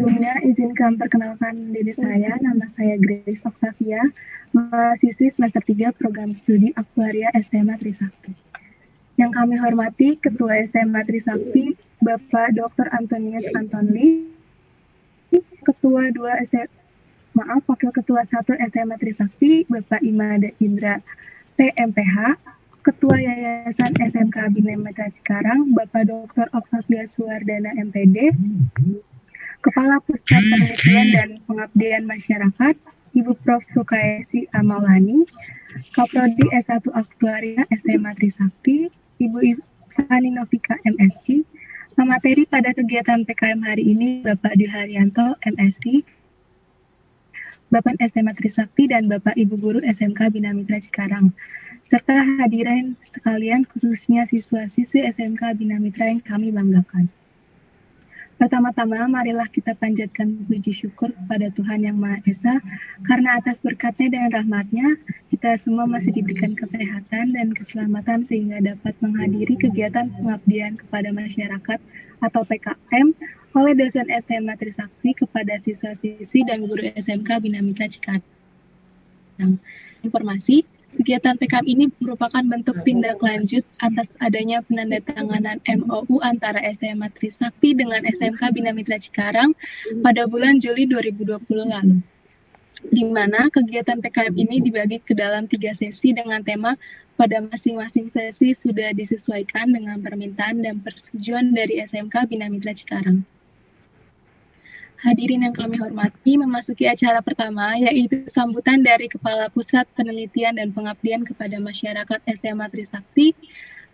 Sebelumnya izinkan perkenalkan diri saya, nama saya Grace Octavia, mahasiswi semester 3 program studi Aktuaria STMA Trisakti. Yang kami hormati Ketua STMA Trisakti, Bapak Dr. Antonius Antonli, Wakil Ketua 1 STMA Trisakti, Bapak Imada Indra PMPH, Ketua Yayasan SMK Bina Mitra Cikarang, Bapak Dr. Octavia Suwardana MPD, Kepala Pusat Penelitian dan Pengabdian Masyarakat, Ibu Prof. Rukaesi Amaulani, Kaprodi S1 Aktuaria STMA Trisakti, Ibu Fani Novika MSI, pemateri pada kegiatan PKM hari ini Bapak Dwi Haryanto MSI, Bapak STMA Trisakti, dan Bapak Ibu Guru SMK Bina Mitra Cikarang, serta hadirin sekalian khususnya siswa-siswi SMK Bina Mitra yang kami banggakan. Pertama-tama, marilah kita panjatkan puji syukur kepada Tuhan Yang Maha Esa, karena atas berkat-Nya dan rahmat-Nya, kita semua masih diberikan kesehatan dan keselamatan sehingga dapat menghadiri kegiatan pengabdian kepada masyarakat atau PKM oleh dosen STMA Trisakti kepada siswa-siswi dan guru SMK Bina Mitra Cikarang. Informasi, kegiatan PKM ini merupakan bentuk tindak lanjut atas adanya penandatanganan MOU antara STMA Trisakti dengan SMK Bina Mitra Cikarang pada bulan Juli 2020 lalu, di mana kegiatan PKM ini dibagi ke dalam 3 sesi dengan tema pada masing-masing sesi sudah disesuaikan dengan permintaan dan persetujuan dari SMK Bina Mitra Cikarang. Hadirin yang kami hormati, memasuki acara pertama, yaitu sambutan dari Kepala Pusat Penelitian dan Pengabdian kepada Masyarakat STMA Trisakti.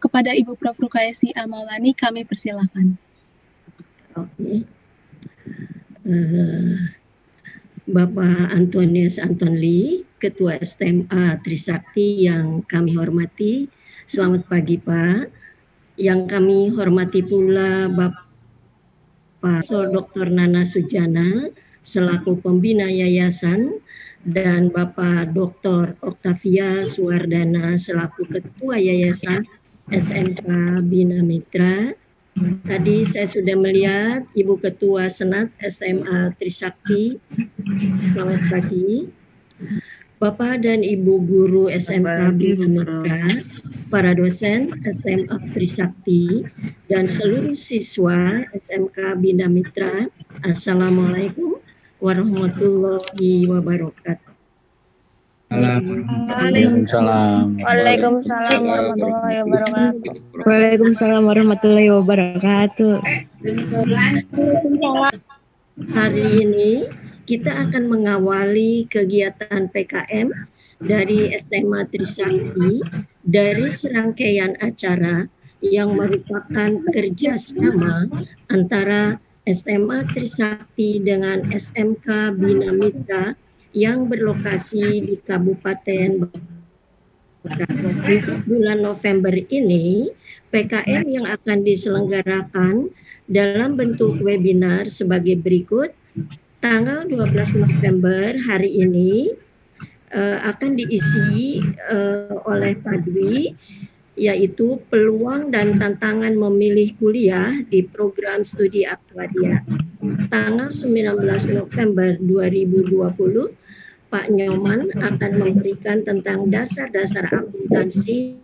Kepada Ibu Prof. Rukaesi Amaulani, kami persilakan. Oke. Bapak Antonius Antonli, Ketua STMA Trisakti yang kami hormati, selamat pagi Pak. Yang kami hormati pula Bapak Dr. Nana Sujana selaku pembina yayasan dan Bapak Dr. Octavia Suwardana selaku Ketua Yayasan SMK Bina Mitra. Tadi saya sudah melihat Ibu Ketua Senat SMA Trisakti. Selamat pagi. Bapak dan Ibu Guru SMK Bina Mitra, para dosen SMA Trisakti, dan seluruh siswa SMK Bina Mitra, Assalamualaikum warahmatullahi wabarakatuh. Waalaikumsalam. Waalaikumsalam warahmatullahi wabarakatuh. Waalaikumsalam warahmatullahi wabarakatuh. Hari ini kita akan mengawali kegiatan PKM dari SMA Trisakti dari serangkaian acara yang merupakan kerjasama antara SMA Trisakti dengan SMK Bina Mitra yang berlokasi di Kabupaten Bekasi. Bulan November ini, PKM yang akan diselenggarakan dalam bentuk webinar sebagai berikut. Tanggal 12 November hari ini akan diisi oleh Pak Dwi, yaitu peluang dan tantangan memilih kuliah di program studi Aktuaria. Tanggal 19 November 2020, Pak Nyoman akan memberikan tentang dasar-dasar akuntansi.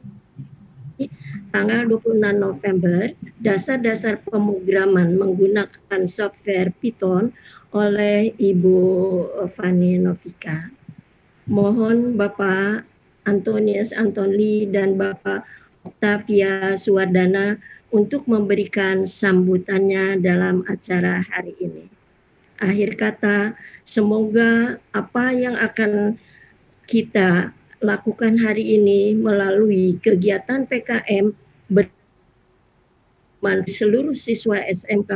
Tanggal 26 November, dasar-dasar pemrograman menggunakan software Python oleh Ibu Fani Novika. Mohon Bapak Antonius Antonli dan Bapak Octavia Suwardana untuk memberikan sambutannya dalam acara hari ini. Akhir kata, semoga apa yang akan kita lakukan hari ini melalui kegiatan PKM seluruh siswa SMK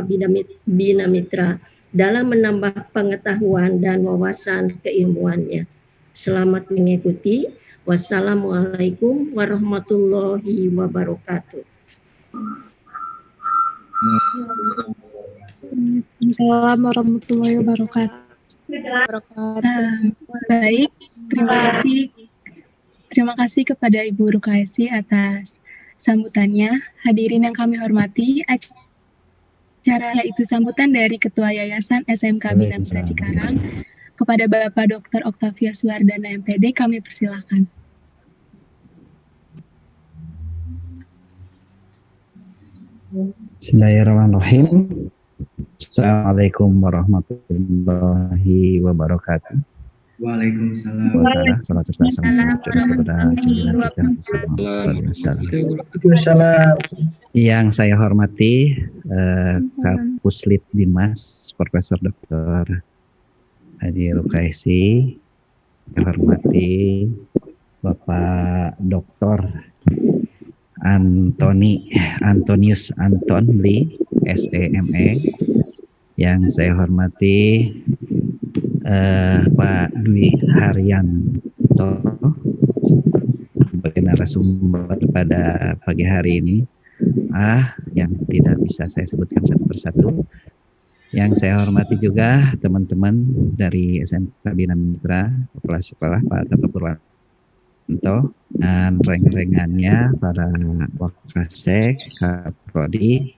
Bina Mitra dalam menambah pengetahuan dan wawasan keilmuannya. Selamat mengikuti. Wassalamualaikum warahmatullahi wabarakatuh. Assalamualaikum warahmatullahi wabarakatuh. Baik, terima kasih kepada Ibu Rukaesi atas sambutannya. Hadirin yang kami hormati, acara yaitu sambutan dari Ketua Yayasan SMK Bina Mitra Cikarang kepada Bapak Dr. Octavia Suardana MPD, kami persilakan. Bismillahirrahmanirrahim. Assalamualaikum warahmatullahi wabarakatuh. Waalaikumsalam. Salam kepada yang saya hormati Kapuslit Dimas Profesor Dr. Haji Rukaisi, saya hormati Bapak Dr. Antonius Anton Lee, SEME, yang saya hormati Pak Dwi Haryanto sebagai narasumber pada pagi hari ini, yang tidak bisa saya sebutkan satu persatu. Yang saya hormati juga teman-teman dari SMK Bina Mitra, Kepala Sekolah Pak Tato Purwanto, dan reng-rengannya para Wakasek, Kaprodi,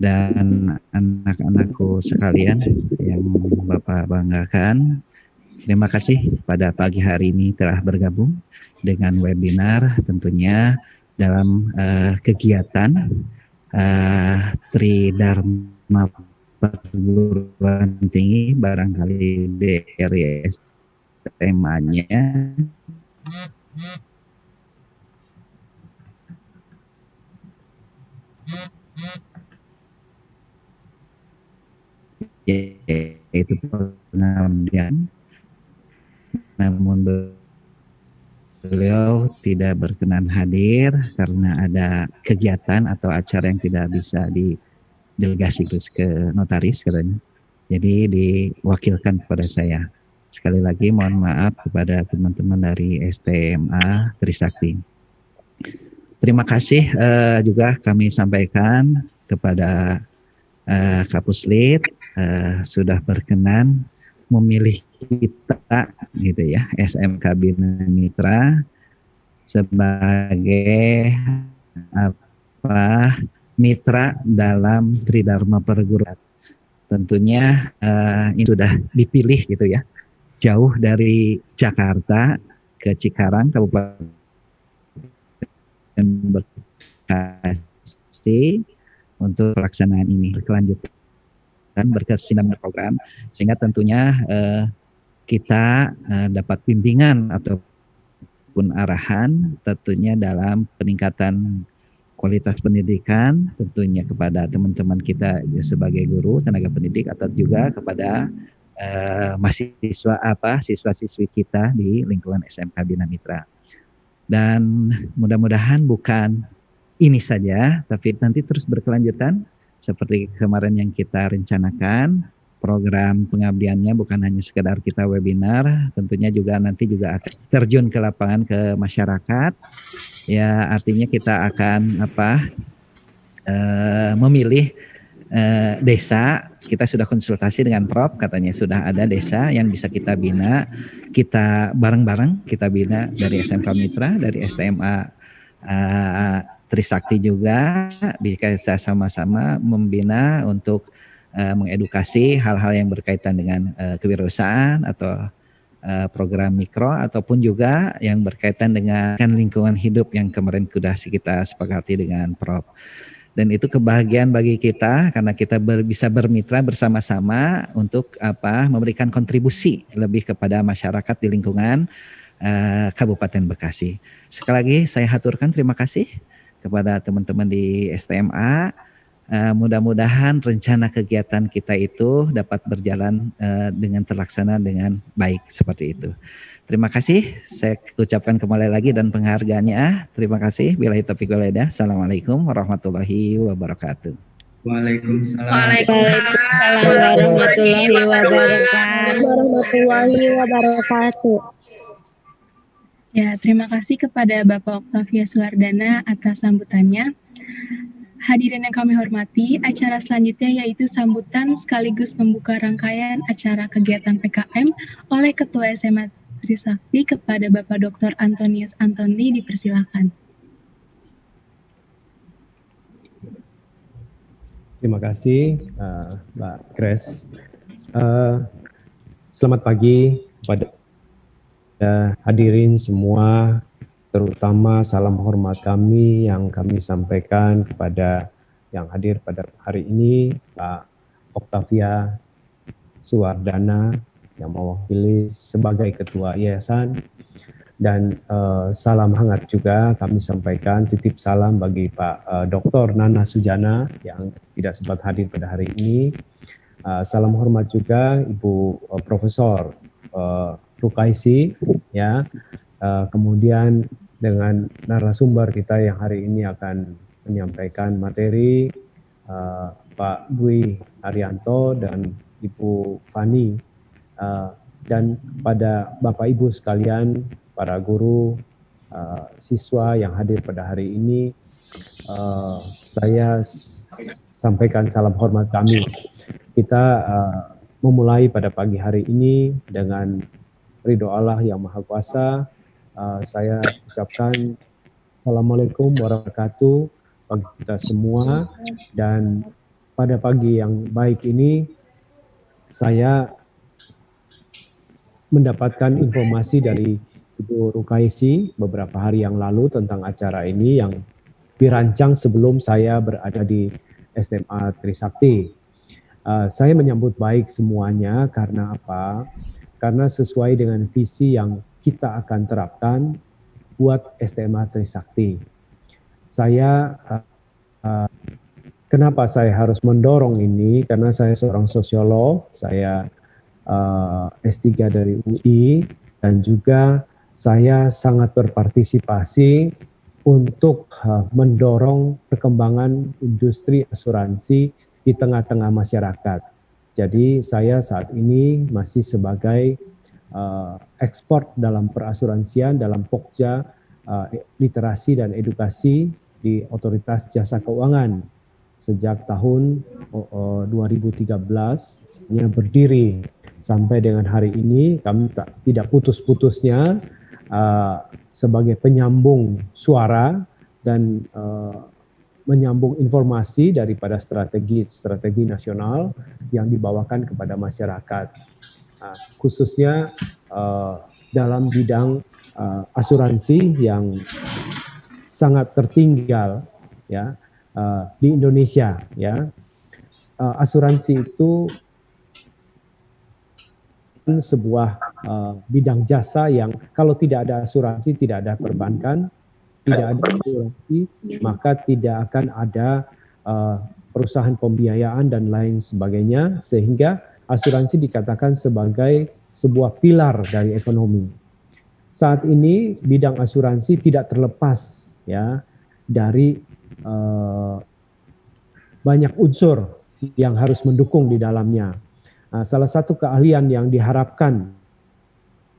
dan anak-anakku sekalian yang Bapak banggakan. Terima kasih pada pagi hari ini telah bergabung dengan webinar tentunya dalam kegiatan Tridharma Perguruan Tinggi, barangkali dari SMA-nya. Yaitu pengabdian, namun beliau tidak berkenan hadir karena ada kegiatan atau acara yang tidak bisa didelegasi ke notaris katanya. Jadi diwakilkan kepada saya. Sekali lagi mohon maaf kepada teman-teman dari STMA Trisakti. Terima kasih juga kami sampaikan kepada Kapuslit sudah berkenan memilih kita gitu ya, SMK Bina Mitra sebagai mitra dalam Tridharma Perguruan. Tentunya ini sudah dipilih gitu ya, jauh dari Jakarta ke Cikarang, Kabupaten Bekasi, untuk pelaksanaan ini berkelanjutan, berkesinambungan program, sehingga tentunya kita dapat bimbingan ataupun arahan tentunya dalam peningkatan kualitas pendidikan, tentunya kepada teman-teman kita sebagai guru, tenaga pendidik, atau juga kepada siswa-siswi kita di lingkungan SMK Bina Mitra. Dan mudah-mudahan bukan ini saja, tapi nanti terus berkelanjutan seperti kemarin yang kita rencanakan. Program pengabdiannya bukan hanya sekedar kita webinar, tentunya juga nanti juga akan terjun ke lapangan, ke masyarakat. Ya, artinya kita akan memilih desa. Kita sudah konsultasi dengan Prof, katanya sudah ada desa yang bisa kita bina. Kita bareng-bareng kita bina dari SMK Mitra, dari STMA Trisakti juga bisa sama-sama membina untuk mengedukasi hal-hal yang berkaitan dengan kewirausahaan atau program mikro, ataupun juga yang berkaitan dengan lingkungan hidup yang kemarin sudah kita sepakati dengan Prof. Dan itu kebahagiaan bagi kita karena kita bisa bermitra bersama-sama untuk memberikan kontribusi lebih kepada masyarakat di lingkungan Kabupaten Bekasi. Sekali lagi saya haturkan terima kasih kepada teman-teman di STMA. Mudah-mudahan rencana kegiatan kita itu dapat berjalan dengan terlaksana dengan baik seperti itu. Terima kasih, saya ucapkan kembali lagi dan penghargaannya. Terima kasih. Billahi taufiq wal hidayah. Assalamualaikum warahmatullahi wabarakatuh. Waalaikumsalam. Warahmatullahi wabarakatuh. Ya, terima kasih kepada Bapak Octavia Suardana atas sambutannya. Hadirin yang kami hormati, acara selanjutnya yaitu sambutan sekaligus membuka rangkaian acara kegiatan PKM oleh Ketua SMA Trisakti kepada Bapak Dr. Antonius Anton Lee, dipersilakan. Terima kasih Mbak Grace. Selamat pagi kepada hadirin semua, terutama salam hormat kami yang kami sampaikan kepada yang hadir pada hari ini, Pak Octavia Suwardana yang mewakili sebagai Ketua Yayasan, dan salam hangat juga kami sampaikan, titip salam bagi Pak Dr. Nana Sujana yang tidak sempat hadir pada hari ini. Salam hormat juga Ibu Profesor Rukaisi, ya. Kemudian dengan narasumber kita yang hari ini akan menyampaikan materi, Pak Dwi Haryanto dan Ibu Fani, dan pada Bapak Ibu sekalian, para guru, siswa yang hadir pada hari ini, saya sampaikan salam hormat kami. Kita memulai pada pagi hari ini dengan ridho Allah yang Maha Kuasa. Saya ucapkan Assalamualaikum warahmatullahi wabarakatuh bagi kita semua, dan pada pagi yang baik ini saya mendapatkan informasi dari Ibu Rukaisi beberapa hari yang lalu tentang acara ini yang dirancang sebelum saya berada di SMA Trisakti. Saya menyambut baik semuanya karena apa? Karena sesuai dengan visi yang kita akan terapkan buat SMA Trisakti. Saya kenapa saya harus mendorong ini? Karena saya seorang sosiolog, saya S3 dari UI, dan juga saya sangat berpartisipasi untuk mendorong perkembangan industri asuransi di tengah-tengah masyarakat. Jadi saya saat ini masih sebagai ekspor dalam perasuransian dalam Pokja literasi dan edukasi di Otoritas Jasa Keuangan sejak tahun 2013 berdiri sampai dengan hari ini. Kami tidak putus-putusnya sebagai penyambung suara dan menyambung informasi daripada strategi nasional yang dibawakan kepada masyarakat, khususnya dalam bidang asuransi yang sangat tertinggal, ya, di Indonesia, ya. Asuransi itu sebuah bidang jasa yang kalau tidak ada asuransi, tidak ada perbankan, tidak ada asuransi, maka tidak akan ada perusahaan pembiayaan dan lain sebagainya, sehingga asuransi dikatakan sebagai sebuah pilar dari ekonomi. Saat ini bidang asuransi tidak terlepas, ya, dari banyak unsur yang harus mendukung di dalamnya. Salah satu keahlian yang diharapkan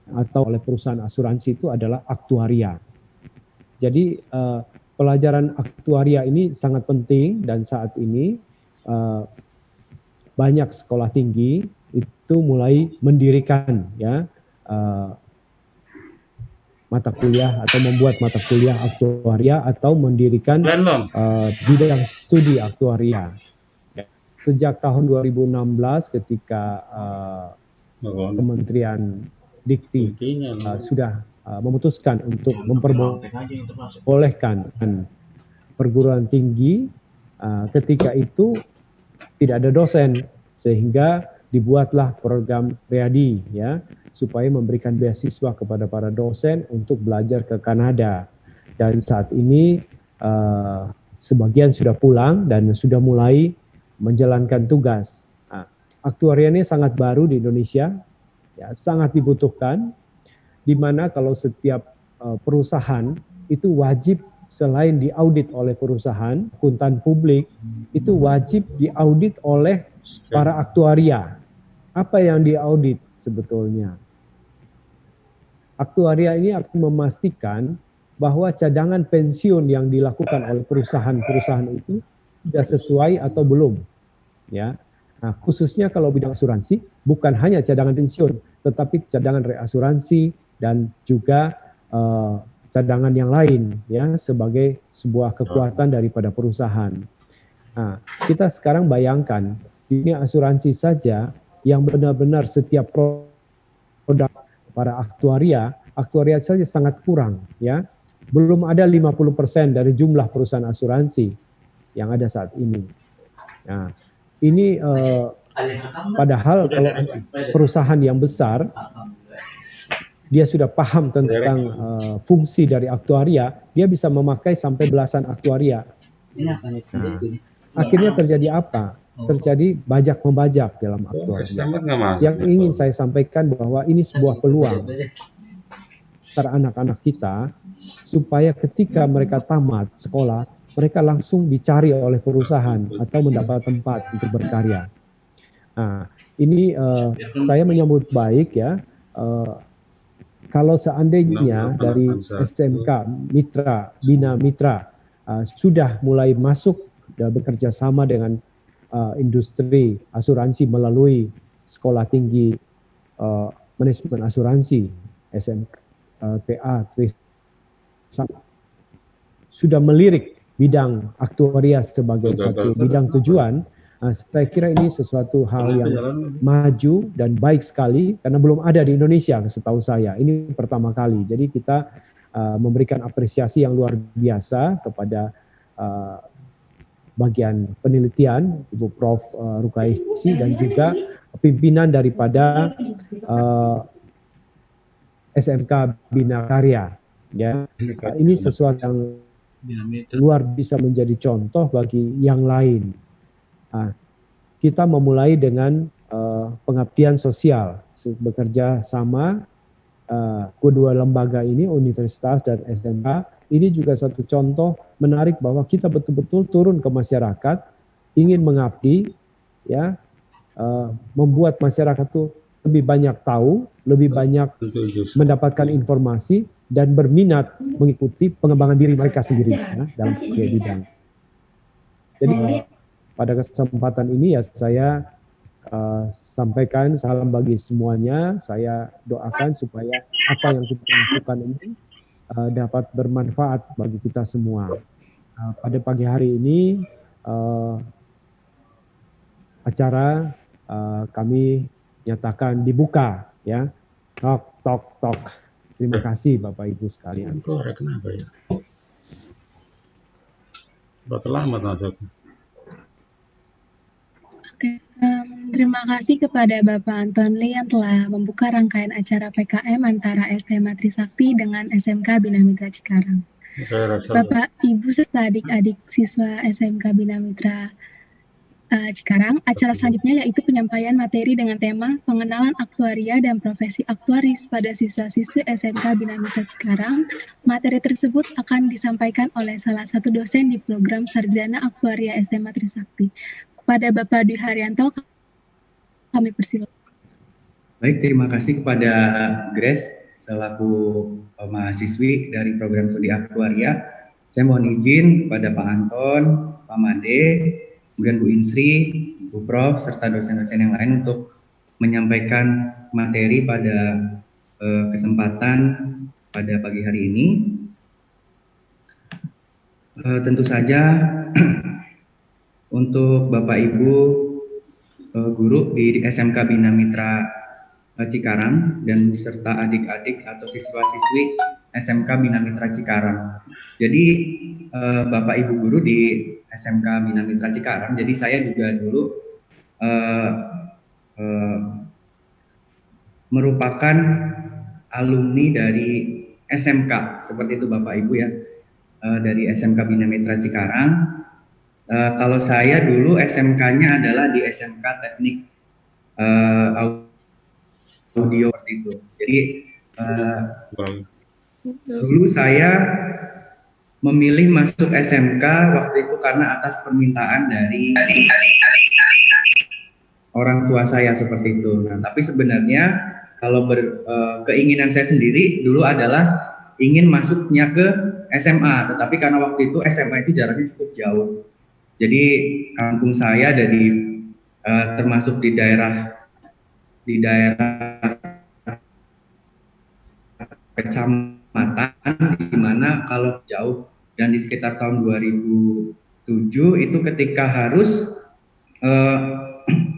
atau oleh perusahaan asuransi itu adalah aktuaria. Jadi pelajaran aktuaria ini sangat penting, dan saat ini banyak sekolah tinggi itu mulai mendirikan, ya, mata kuliah atau membuat mata kuliah aktuaria atau mendirikan bidang studi aktuaria. Sejak tahun 2016 ketika Kementerian Dikti sudah memutuskan untuk memperbolehkan perguruan tinggi, ketika itu tidak ada dosen, sehingga dibuatlah program Readi, ya, supaya memberikan beasiswa kepada para dosen untuk belajar ke Kanada. Dan saat ini sebagian sudah pulang dan sudah mulai menjalankan tugas. Aktuaria ini sangat baru di Indonesia, ya, sangat dibutuhkan, di mana kalau setiap perusahaan itu wajib selain diaudit oleh perusahaan, akuntan publik itu wajib diaudit oleh para aktuaria. Apa yang diaudit sebetulnya? Aktuaria ini akan memastikan bahwa cadangan pensiun yang dilakukan oleh perusahaan-perusahaan itu sudah sesuai atau belum, ya. Nah, khususnya kalau bidang asuransi, bukan hanya cadangan pensiun, tetapi cadangan reasuransi dan juga cadangan yang lain, ya, sebagai sebuah kekuatan daripada perusahaan. Nah, kita sekarang bayangkan di dunia asuransi saja yang benar-benar setiap produk para aktuaria saja sangat kurang, ya. Belum ada 50% dari jumlah perusahaan asuransi yang ada saat ini. Nah, ini padahal kalau perusahaan yang besar dia sudah paham tentang fungsi dari aktuaria, dia bisa memakai sampai belasan aktuaria. Nah, akhirnya terjadi apa? Terjadi bajak membajak dalam aktuaria. Yang ingin saya sampaikan bahwa ini sebuah peluang para anak-anak kita supaya ketika mereka tamat sekolah, mereka langsung dicari oleh perusahaan atau mendapat tempat untuk berkarya. Nah, ini saya menyambut baik ya. Kalau seandainya dari SMK Mitra, Bina Mitra sudah mulai masuk dan bekerja sama dengan industri asuransi melalui Sekolah Tinggi Manajemen Asuransi SMPA sudah melirik bidang aktuaria sebagai satu bidang tujuan, saya kira ini sesuatu hal yang maju dan baik sekali karena belum ada di Indonesia setahu saya. Ini pertama kali. Jadi kita memberikan apresiasi yang luar biasa kepada bagian penelitian Ibu Prof. Rukaisi dan juga pimpinan daripada SMK Bina Karya. Ya, ini sesuatu yang luar bisa menjadi contoh bagi yang lain. Kita memulai dengan pengabdian sosial, bekerja sama kedua lembaga ini, universitas dan SMK. Ini juga satu contoh menarik bahwa kita betul-betul turun ke masyarakat, ingin mengabdi, ya, membuat masyarakat itu lebih banyak tahu, lebih banyak mendapatkan informasi dan berminat mengikuti pengembangan diri mereka sendiri ya, dalam sebuah bidang. Jadi pada kesempatan ini ya saya sampaikan salam bagi semuanya. Saya doakan supaya apa yang kita lakukan ini dapat bermanfaat bagi kita semua. Pada pagi hari ini acara kami nyatakan dibuka ya. Tok tok tok. Terima kasih Bapak Ibu sekalian. Kenapa ya? Terlambat masuk. Terima kasih kepada Bapak Anton Lee yang telah membuka rangkaian acara PKM antara SMA Trisakti dengan SMK Bina Mitra Cikarang. Bapak, Ibu, serta adik-adik siswa SMK Bina Mitra Cikarang, acara selanjutnya yaitu penyampaian materi dengan tema pengenalan aktuaria dan profesi aktuaris pada siswa-siswi SMK Bina Mitra Cikarang. Materi tersebut akan disampaikan oleh salah satu dosen di program Sarjana Aktuaria SMA Trisakti. Kepada Bapak Dwi Haryanto, kami persilakan. Baik, terima kasih kepada Grace selaku mahasiswi dari program studi aktuaria. Saya mohon izin kepada Pak Anton, Pak Made, kemudian Bu Insri, Bu Prof, serta dosen-dosen yang lain untuk menyampaikan materi pada kesempatan pada pagi hari ini. Tentu saja untuk Bapak Ibu guru di SMK Bina Mitra Cikarang dan serta adik-adik atau siswa-siswi SMK Bina Mitra Cikarang. Jadi Bapak Ibu guru di SMK Bina Mitra Cikarang, jadi saya juga dulu merupakan alumni dari SMK, seperti itu Bapak Ibu ya, dari SMK Bina Mitra Cikarang. Kalau saya dulu SMK-nya adalah di SMK Teknik Audio seperti itu. Jadi dulu saya memilih masuk SMK waktu itu karena atas permintaan dari orang tua saya seperti itu. Nah, tapi sebenarnya kalau keinginan saya sendiri dulu adalah ingin masuknya ke SMA, tetapi karena waktu itu SMA itu jaraknya cukup jauh. Jadi kampung saya dari termasuk di daerah kecamatan di mana kalau jauh dan di sekitar tahun 2000 itu ketika harus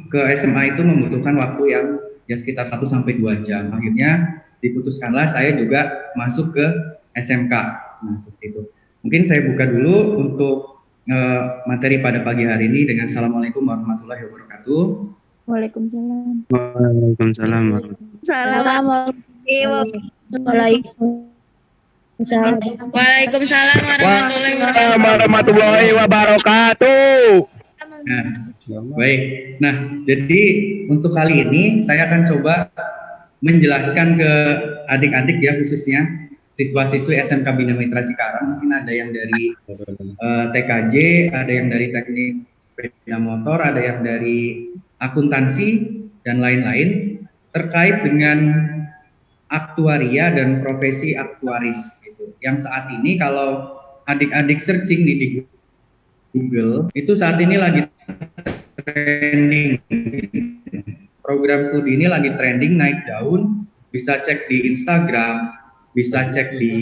ke SMA itu membutuhkan waktu yang ya sekitar 1-2 jam. Akhirnya diputuskanlah saya juga masuk ke SMK. Nah, seperti itu. Mungkin saya buka dulu untuk materi pada pagi hari ini dengan Assalamualaikum warahmatullahi wabarakatuh. Waalaikumsalam. Waalaikumsalam. Waalaikumsalam warahmatullahi wabarakatuh. Nah, baik. Nah, jadi untuk kali ini saya akan coba menjelaskan ke adik-adik ya, khususnya siswa-siswi SMK Bina Mitra Cikarang. Mungkin ada yang dari TKJ, ada yang dari teknik sepeda motor, ada yang dari akuntansi dan lain-lain terkait dengan aktuaria dan profesi aktuaris gitu. Yang saat ini kalau adik-adik searching di Google itu saat ini lagi trending. Program studi ini lagi trending, naik daun. Bisa cek di Instagram, bisa cek di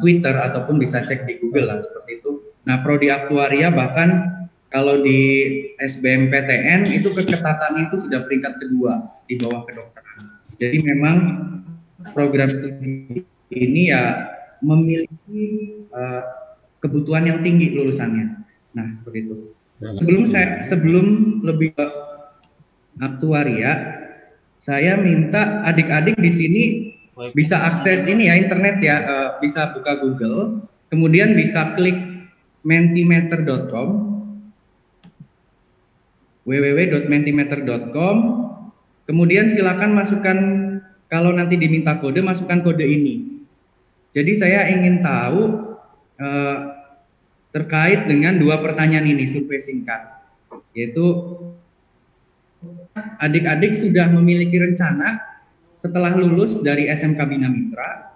Twitter ataupun bisa cek di Google lah, seperti itu. Nah, prodi aktuaria bahkan kalau di SBMPTN itu keketatannya itu sudah peringkat kedua di bawah kedokteran. Jadi memang program studi ini ya memiliki kebutuhan yang tinggi lulusannya. Nah, seperti itu. Sebelum lebih ke aktuaria, saya minta adik-adik di sini bisa akses ini ya, internet ya, bisa buka Google, kemudian bisa klik mentimeter.com, www.mentimeter.com, kemudian silakan masukkan, kalau nanti diminta kode, masukkan kode ini. Jadi saya ingin tahu terkait dengan 2 pertanyaan ini, survei singkat, yaitu adik-adik sudah memiliki rencana setelah lulus dari SMK Bina Mitra.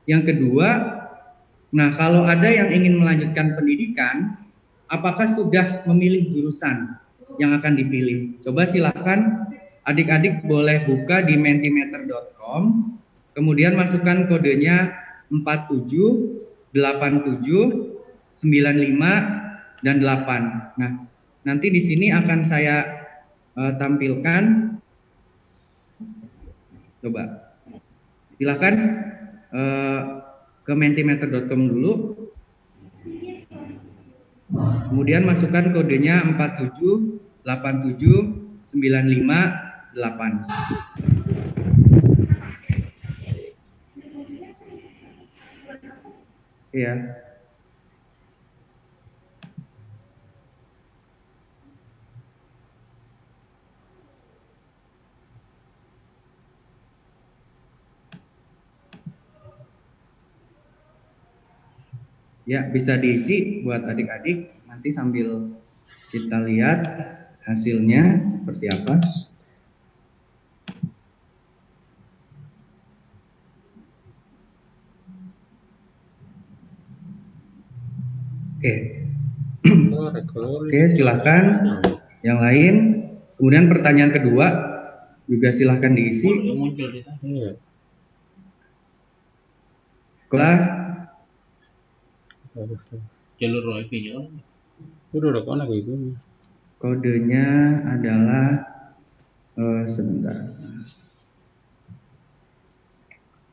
Yang kedua, nah kalau ada yang ingin melanjutkan pendidikan, apakah sudah memilih jurusan yang akan dipilih? Coba silakan adik-adik boleh buka di mentimeter.com, kemudian masukkan kodenya 47, 87, 95, dan 8. Nah, nanti di sini akan saya tampilkan. Coba silakan ke mentimeter.com dulu, kemudian masukkan kodenya 47, 87, 95, 8. Ya. Ya, bisa diisi buat adik-adik, nanti sambil kita lihat hasilnya seperti apa. Oke, silakan yang lain. Kemudian pertanyaan kedua juga silakan diisi. Setelah kodenya adalah sebentar,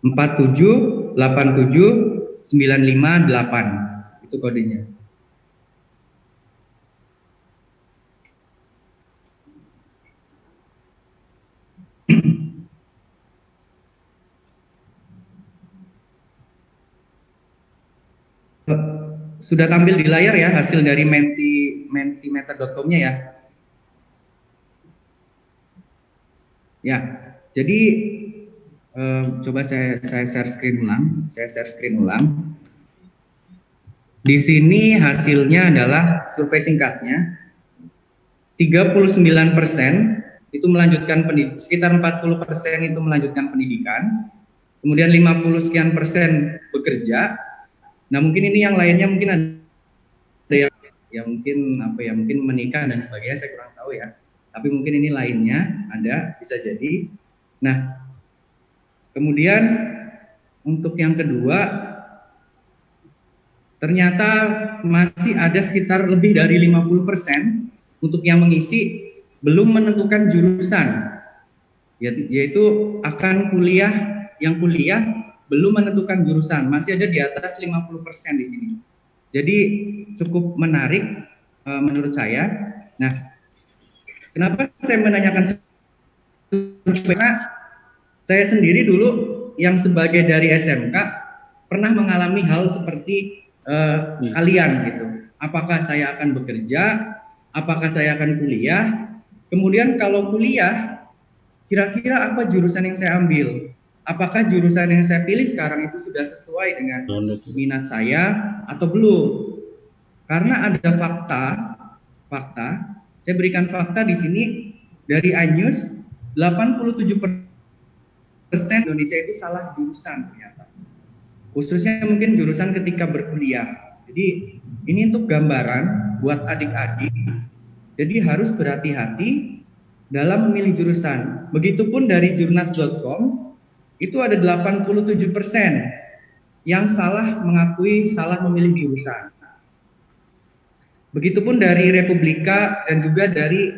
47, 87, 95, 8 itu kodenya. Sudah tampil di layar ya hasil dari mentimeter.com-nya ya. Ya, jadi coba saya share screen ulang. Di sini hasilnya adalah survei singkatnya. 39% itu melanjutkan pendidikan, sekitar 40% itu melanjutkan pendidikan. Kemudian 50 sekian persen bekerja. Nah, mungkin ini yang lainnya mungkin ada yang mungkin mungkin menikah dan sebagainya, saya kurang tahu ya. Tapi mungkin ini lainnya ada, bisa jadi. Nah, kemudian untuk yang kedua ternyata masih ada sekitar lebih dari 50% untuk yang mengisi belum menentukan jurusan, yaitu akan kuliah belum menentukan jurusan, masih ada di atas 50% di sini. Jadi cukup menarik menurut saya. Nah, kenapa saya menanyakan? Karena saya sendiri dulu yang sebagai dari SMK pernah mengalami hal seperti kalian gitu. Apakah saya akan bekerja? Apakah saya akan kuliah? Kemudian kalau kuliah, kira-kira apa jurusan yang saya ambil? Apakah jurusan yang saya pilih sekarang itu sudah sesuai dengan minat saya atau belum? Karena ada fakta, saya berikan fakta di sini dari iNews, 87% Indonesia itu salah jurusan ternyata. Khususnya mungkin jurusan ketika berkuliah. Jadi ini untuk gambaran buat adik-adik. Jadi harus berhati-hati dalam memilih jurusan. Begitupun dari jurnas.com, itu ada 87% yang mengakui salah memilih jurusan. Begitupun dari Republika dan juga dari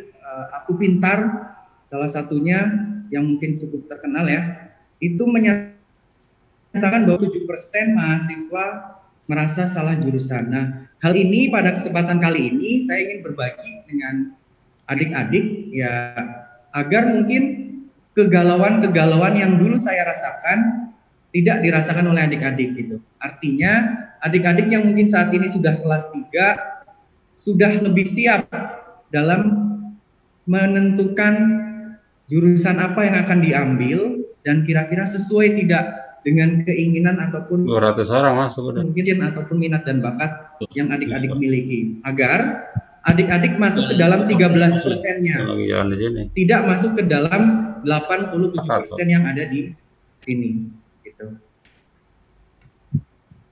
Aku Pintar, salah satunya yang mungkin cukup terkenal ya, itu menyatakan bahwa 7% mahasiswa merasa salah jurusan. Nah, hal ini pada kesempatan kali ini saya ingin berbagi dengan adik-adik ya, agar mungkin kegalauan yang dulu saya rasakan tidak dirasakan oleh adik-adik gitu. Artinya adik-adik yang mungkin saat ini sudah kelas 3 sudah lebih siap dalam menentukan jurusan apa yang akan diambil dan kira-kira sesuai tidak dengan keinginan ataupun 200 orang masuk udah. Mungkin ataupun minat dan bakat yang adik-adik miliki, agar adik-adik masuk ke dalam 13%-nya, tidak masuk ke dalam 87% yang ada di sini gitu.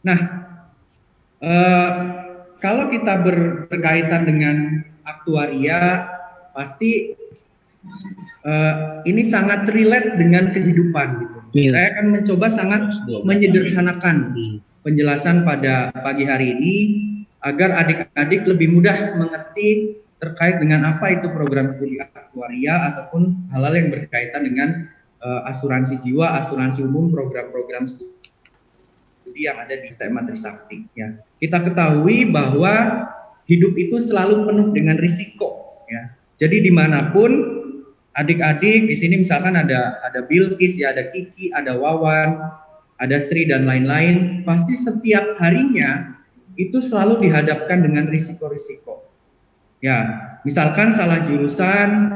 Nah, kalau kita berkaitan dengan aktuaria, pasti ini sangat relate dengan kehidupan gitu. Saya akan mencoba sangat menyederhanakan penjelasan pada pagi hari ini agar adik-adik lebih mudah mengerti terkait dengan apa itu program studi aktuaria ataupun hal-hal yang berkaitan dengan asuransi jiwa, asuransi umum, program-program studi yang ada di STMA Trisakti. Ya. Kita ketahui bahwa hidup itu selalu penuh dengan risiko. Ya. Jadi dimanapun adik-adik di sini misalkan ada Bilkis ya, ada Kiki, ada Wawan, ada Sri dan lain-lain, pasti setiap harinya itu selalu dihadapkan dengan risiko-risiko. Ya, misalkan salah jurusan,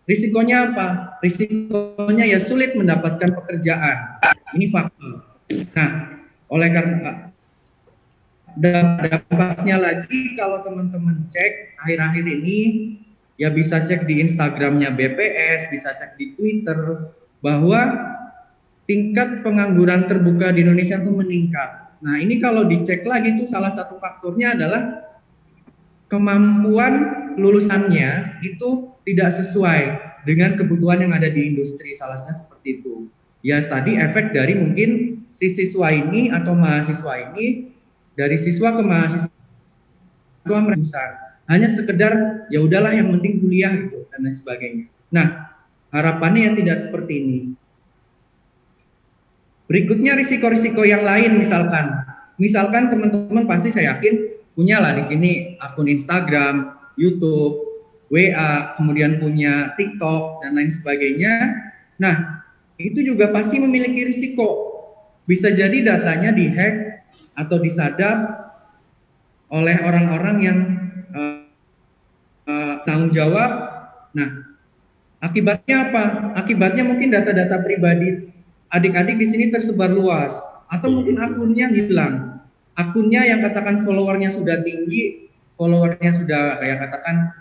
risikonya apa? Risikonya ya sulit mendapatkan pekerjaan. Ini fakta. Nah, oleh karena dampaknya lagi kalau teman-teman cek akhir-akhir ini, ya bisa cek di Instagramnya BPS, bisa cek di Twitter, bahwa tingkat pengangguran terbuka di Indonesia itu meningkat. Nah ini kalau dicek lagi itu salah satu faktornya adalah kemampuan lulusannya itu tidak sesuai dengan kebutuhan yang ada di industri, salahnya seperti itu. Ya tadi efek dari mungkin si siswa ini atau mahasiswa ini, dari siswa ke mahasiswa besar. Hanya sekedar ya udahlah yang penting kuliah gitu dan lain sebagainya. Nah, harapannya yang tidak seperti ini. Berikutnya risiko-risiko yang lain misalkan teman-teman pasti saya yakin punyalah di sini akun Instagram, YouTube, WA, kemudian punya TikTok dan lain sebagainya. Nah, itu juga pasti memiliki risiko. Bisa jadi datanya dihack atau disadap oleh orang-orang yang tanggung jawab. Nah, akibatnya apa? Akibatnya mungkin data-data pribadi adik-adik di sini tersebar luas, atau mungkin akunnya hilang. Akunnya yang katakan followernya sudah tinggi, followernya sudah kayak katakan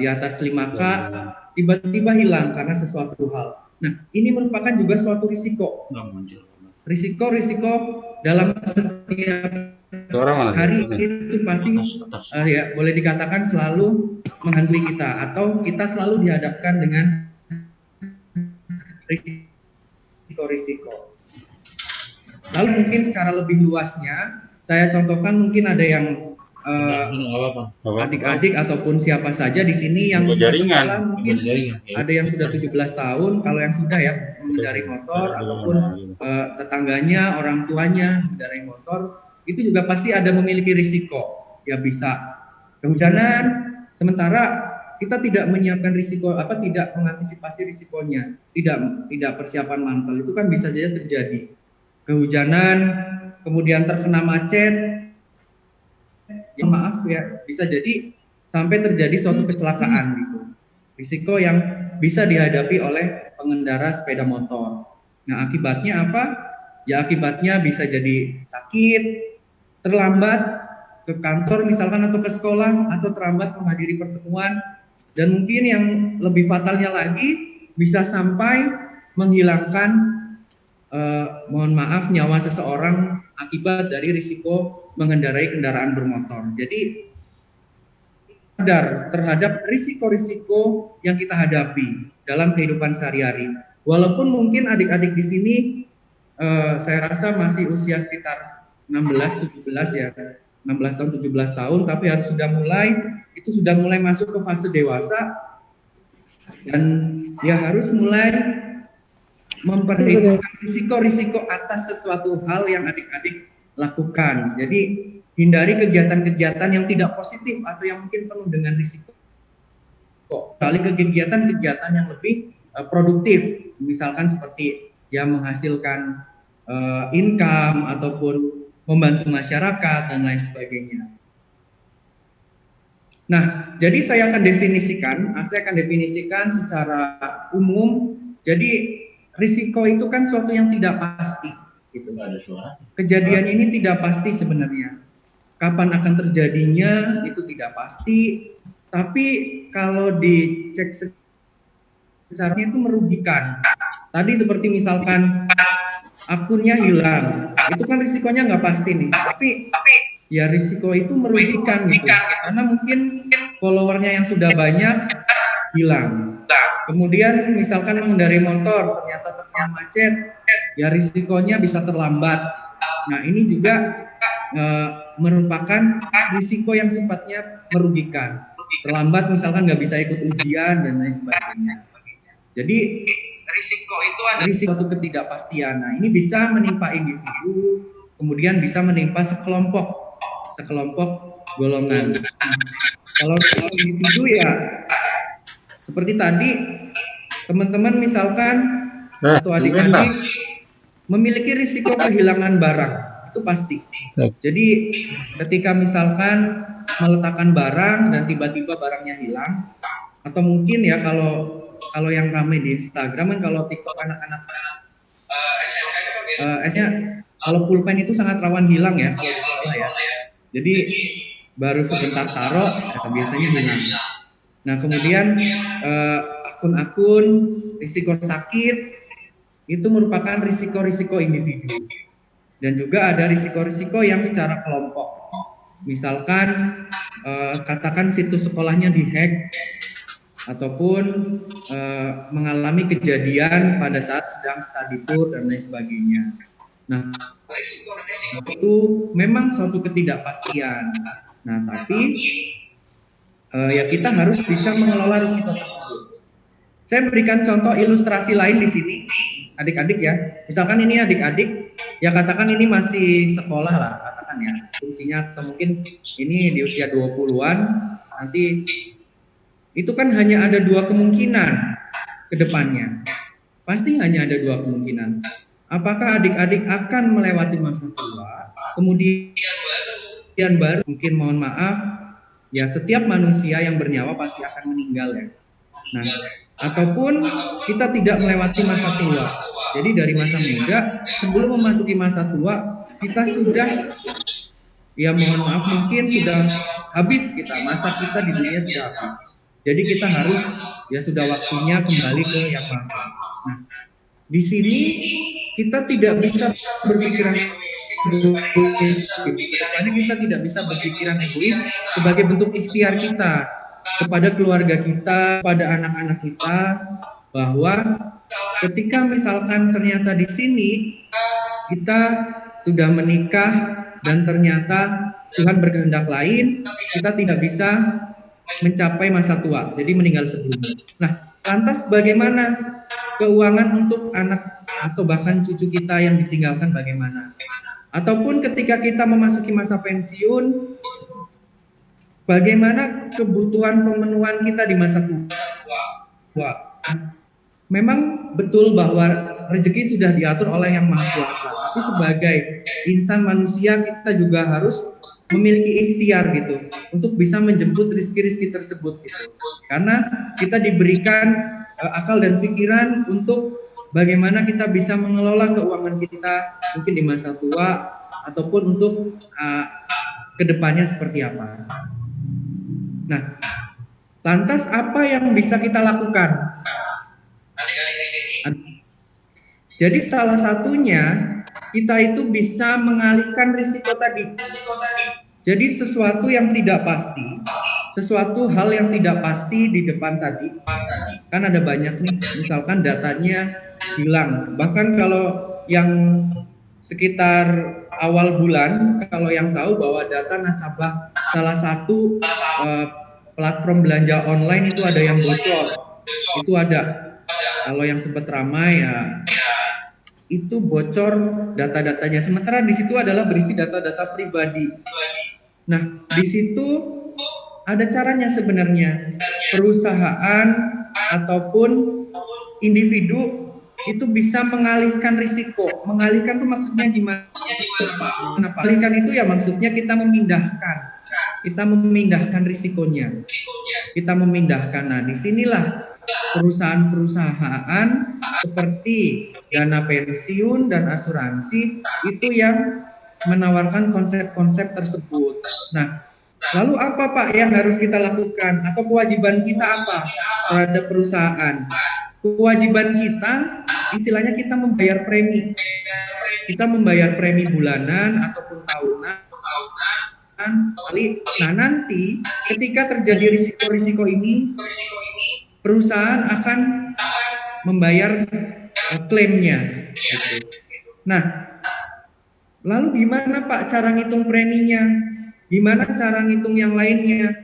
di atas 5K, tiba-tiba hilang karena sesuatu hal. Nah, ini merupakan juga suatu risiko. Risiko dalam setiap hari itu pasti ya boleh dikatakan selalu menghantui kita, atau kita selalu dihadapkan dengan risiko. Lalu mungkin secara lebih luasnya saya contohkan mungkin ada yang adik-adik ataupun siapa saja di sini yang sekolah mungkin ada yang sudah 17 tahun, kalau yang sudah ya mengendarai motor ataupun tetangganya, orang tuanya mengendarai motor, itu juga pasti ada memiliki risiko. Ya bisa kehujanan, sementara kita tidak menyiapkan risiko tidak mengantisipasi risikonya, tidak persiapan mantel, itu kan bisa saja terjadi. Kehujanan, kemudian terkena macet, ya maaf ya, bisa jadi sampai terjadi suatu kecelakaan gitu. Risiko yang bisa dihadapi oleh pengendara sepeda motor. Nah, akibatnya apa? Ya akibatnya bisa jadi sakit, terlambat ke kantor misalkan atau ke sekolah, atau terlambat menghadiri pertemuan, dan mungkin yang lebih fatalnya lagi bisa sampai menghilangkan mohon maaf nyawa seseorang akibat dari risiko mengendarai kendaraan bermotor. Jadi sadar terhadap risiko-risiko yang kita hadapi dalam kehidupan sehari-hari. Walaupun mungkin adik-adik di sini saya rasa masih usia sekitar 16-17 ya, 16 tahun 17 tahun, tapi harus sudah mulai masuk ke fase dewasa, dan ya harus mulai memperhitungkan risiko-risiko atas sesuatu hal yang adik-adik lakukan. Jadi hindari kegiatan-kegiatan yang tidak positif atau yang mungkin penuh dengan risiko. Kali ke kegiatan-kegiatan yang lebih produktif, misalkan seperti yang menghasilkan income ataupun membantu masyarakat dan lain sebagainya. Nah, jadi saya akan definisikan secara umum. Jadi risiko itu kan suatu yang tidak pasti. Gitu. Kejadian ini tidak pasti sebenarnya. Kapan akan terjadinya itu tidak pasti. Tapi kalau dicek secara itu merugikan. Tadi seperti misalkan akunnya hilang, itu kan risikonya nggak pasti nih. Tapi ya risiko itu merugikan gitu. Karena mungkin followernya yang sudah banyak hilang. Kemudian misalkan mengendarai motor ternyata terkena macet, ya risikonya bisa terlambat. Nah ini juga merupakan risiko yang sifatnya merugikan. Terlambat misalkan nggak bisa ikut ujian dan lain sebagainya. Jadi risiko itu ada risiko ketidakpastian. Nah ini bisa menimpa individu, kemudian bisa menimpa sekelompok golongan. Kalau individu ya seperti tadi, teman-teman misalkan atau adik-adik memiliki risiko kehilangan barang, itu pasti. Jadi ketika misalkan meletakkan barang dan tiba-tiba barangnya hilang, atau mungkin ya kalau yang ramai di Instagram kan, kalau TikTok anak-anak kalau pulpen itu sangat rawan hilang ya kalau di sekolah ya. Jadi baru sebentar taruh biasanya hilang. Nah kemudian akun-akun risiko sakit itu merupakan risiko-risiko individu, dan juga ada risiko-risiko yang secara kelompok. Misalkan katakan situs sekolahnya dihack ataupun mengalami kejadian pada saat sedang study tour dan lain sebagainya. Nah risiko-risiko itu memang suatu ketidakpastian. Nah tapi ya kita harus bisa mengelola risiko tersebut. Saya berikan contoh ilustrasi lain di sini, adik-adik ya. Misalkan ini adik-adik, ya katakan ini masih sekolah lah, katakan ya, asumsinya, atau mungkin ini di usia 20-an, nanti itu kan hanya ada dua kemungkinan ke depannya. Pasti hanya ada dua kemungkinan. Apakah adik-adik akan melewati masa tua, kemudian baru mungkin mohon maaf, ya setiap manusia yang bernyawa pasti akan meninggal ya. Nah, ataupun kita tidak melewati masa tua. Jadi dari masa muda sebelum memasuki masa tua kita sudah, ya mohon maaf mungkin sudah habis masa kita di dunia sudah habis. Jadi kita harus ya sudah waktunya kembali ke yang Maha Kuasa. Nah, di sini kita tidak bisa berpikiran egois. Karena kita tidak bisa berpikiran egois sebagai bentuk ikhtiar kita kepada keluarga kita, pada anak-anak kita, bahwa ketika misalkan ternyata di sini kita sudah menikah dan ternyata Tuhan berkehendak lain, kita tidak bisa mencapai masa tua, jadi meninggal sebelumnya. Nah, lantas bagaimana keuangan untuk anak atau bahkan cucu kita yang ditinggalkan bagaimana? Ataupun ketika kita memasuki masa pensiun, bagaimana kebutuhan pemenuhan kita di masa tua? Memang betul bahwa rezeki sudah diatur oleh Yang Maha Kuasa, tapi sebagai insan manusia kita juga harus memiliki ikhtiar gitu untuk bisa menjemput rizki-rizki tersebut gitu. Karena kita diberikan akal dan pikiran untuk bagaimana kita bisa mengelola keuangan kita mungkin di masa tua ataupun untuk kedepannya seperti apa. Nah, lantas apa yang bisa kita lakukan? Jadi salah satunya kita itu bisa mengalihkan risiko tadi. Jadi sesuatu yang tidak pasti, sesuatu hal yang tidak pasti di depan tadi, kan ada banyak nih, misalkan datanya hilang. Bahkan kalau yang sekitar awal bulan, kalau yang tahu bahwa data nasabah salah satu platform belanja online itu ada yang bocor, itu ada. Kalau yang sempat ramai ya itu bocor data-datanya. Sementara di situ adalah berisi data-data pribadi. Nah, di situ ada caranya sebenarnya. Perusahaan ataupun individu itu bisa mengalihkan risiko. Mengalihkan itu maksudnya gimana? Mengalihkan itu ya maksudnya kita memindahkan risikonya. Kita memindahkan. Nah, disinilah perusahaan-perusahaan seperti dana pensiun dan asuransi itu yang menawarkan konsep-konsep tersebut. Nah, lalu apa Pak yang harus kita lakukan atau kewajiban kita apa terhadap perusahaan? Kewajiban kita istilahnya kita membayar premi. Kita membayar premi bulanan ataupun tahunan. Nah, nanti ketika terjadi risiko-risiko ini, perusahaan akan membayar klaimnya. Gitu. Nah, lalu gimana Pak cara ngitung preminya? Gimana cara ngitung yang lainnya?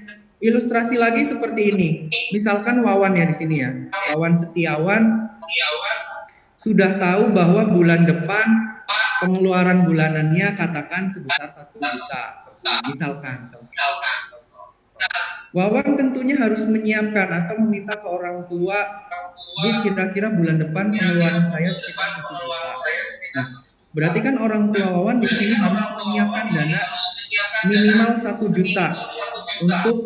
Ilustrasi lagi seperti ini. Misalkan Wawan ya di sini ya. Wawan Setiawan sudah tahu bahwa bulan depan pengeluaran bulanannya katakan sebesar 1 juta. Misalkan. Wawan tentunya harus menyiapkan atau meminta ke orang tua, Bu, kira-kira bulan depan pengeluaran saya sekitar 1 juta. Nah, berarti kan orang tua Wawan di sini harus menyiapkan dana minimal 1 juta untuk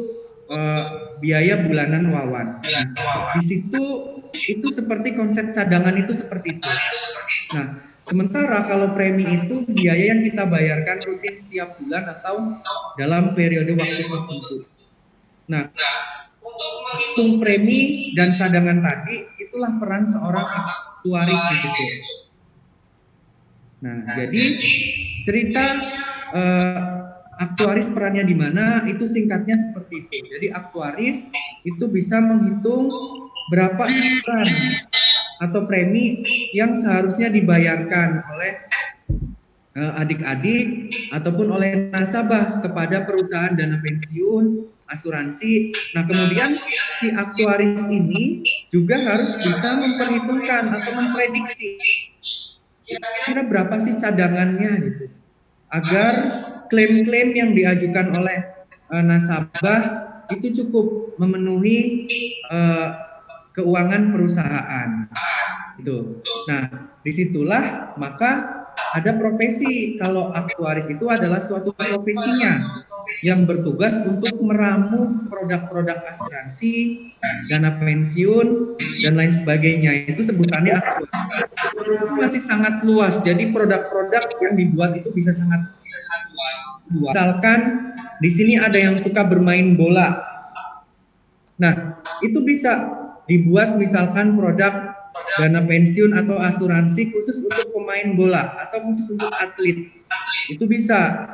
biaya bulanan Wawan. Nah, di situ itu seperti konsep cadangan itu seperti itu. Nah, sementara kalau premi itu biaya yang kita bayarkan rutin setiap bulan atau dalam periode waktu tertentu. Nah, untuk premi dan cadangan tadi itulah peran seorang aktuaris di situ. Nah, jadi cerita aktuaris perannya di mana itu singkatnya seperti itu. Jadi aktuaris itu bisa menghitung berapa iuran atau premi yang seharusnya dibayarkan oleh adik-adik ataupun oleh nasabah kepada perusahaan dana pensiun, asuransi. Nah, kemudian si aktuaris ini juga harus bisa memperhitungkan atau memprediksi kira-kira berapa sih cadangannya gitu, agar klaim-klaim yang diajukan oleh nasabah itu cukup memenuhi keuangan perusahaan itu. Nah, disitulah maka ada profesi. Kalau aktuaris itu adalah suatu profesinya yang bertugas untuk meramu produk-produk asuransi, dana pensiun, dan lain sebagainya. Itu sebutannya aktuaris. Itu masih sangat luas. Jadi produk-produk yang dibuat itu bisa sangat luas. Misalkan di sini ada yang suka bermain bola. Nah, itu bisa dibuat misalkan produk dana pensiun atau asuransi khusus untuk pemain bola atau khusus untuk atlet. Itu bisa.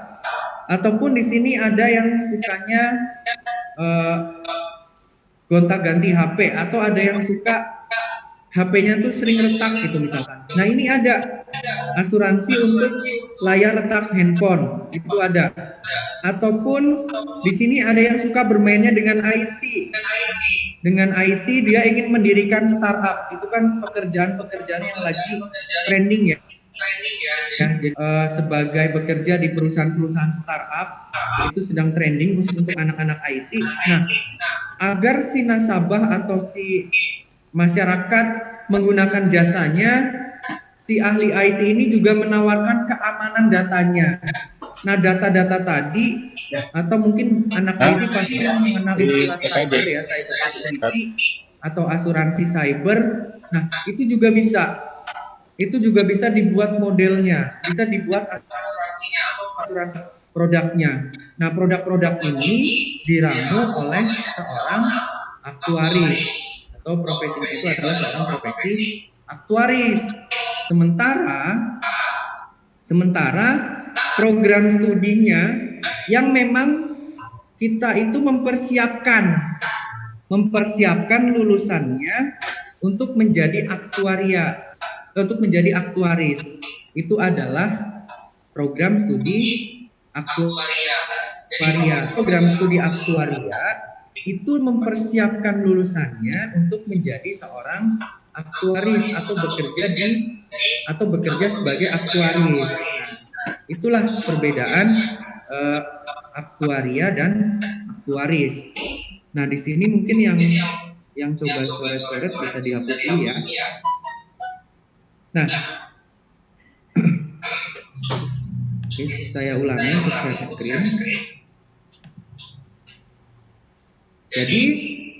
Ataupun di sini ada yang sukanya gonta-ganti HP atau ada yang suka HP-nya tuh sering retak gitu misalkan. Nah, ini ada asuransi untuk layar retak handphone, itu ada. Ataupun di sini ada yang suka bermainnya dengan IT. Dengan IT dia ingin mendirikan startup, itu kan pekerjaan-pekerjaan yang lagi trending ya. Jadi, sebagai bekerja di perusahaan-perusahaan startup itu sedang trending khusus untuk anak-anak IT. Nah, agar si nasabah atau si masyarakat menggunakan jasanya, si ahli IT ini juga menawarkan keamanan datanya. Nah, data-data tadi atau mungkin anak IT pasti mengenal istilah cyber ya, cyber security atau asuransi cyber. Nah, itu juga bisa dibuat modelnya, bisa dibuat asuransi produknya. Nah, produk-produk ini diramu oleh seorang aktuaris atau profesinya itu adalah seorang profesi aktuaris. Sementara program studinya yang memang kita itu mempersiapkan lulusannya untuk menjadi aktuaris, itu adalah program studi aktuaria. Program studi aktuaria itu mempersiapkan lulusannya untuk menjadi seorang aktuaris atau bekerja sebagai aktuaris. Itulah perbedaan aktuaria dan aktuaris. Nah, di sini mungkin yang coba coret-coret bisa dihapus dulu ya. Nah, oke, saya ulangi untuk share screen. Jadi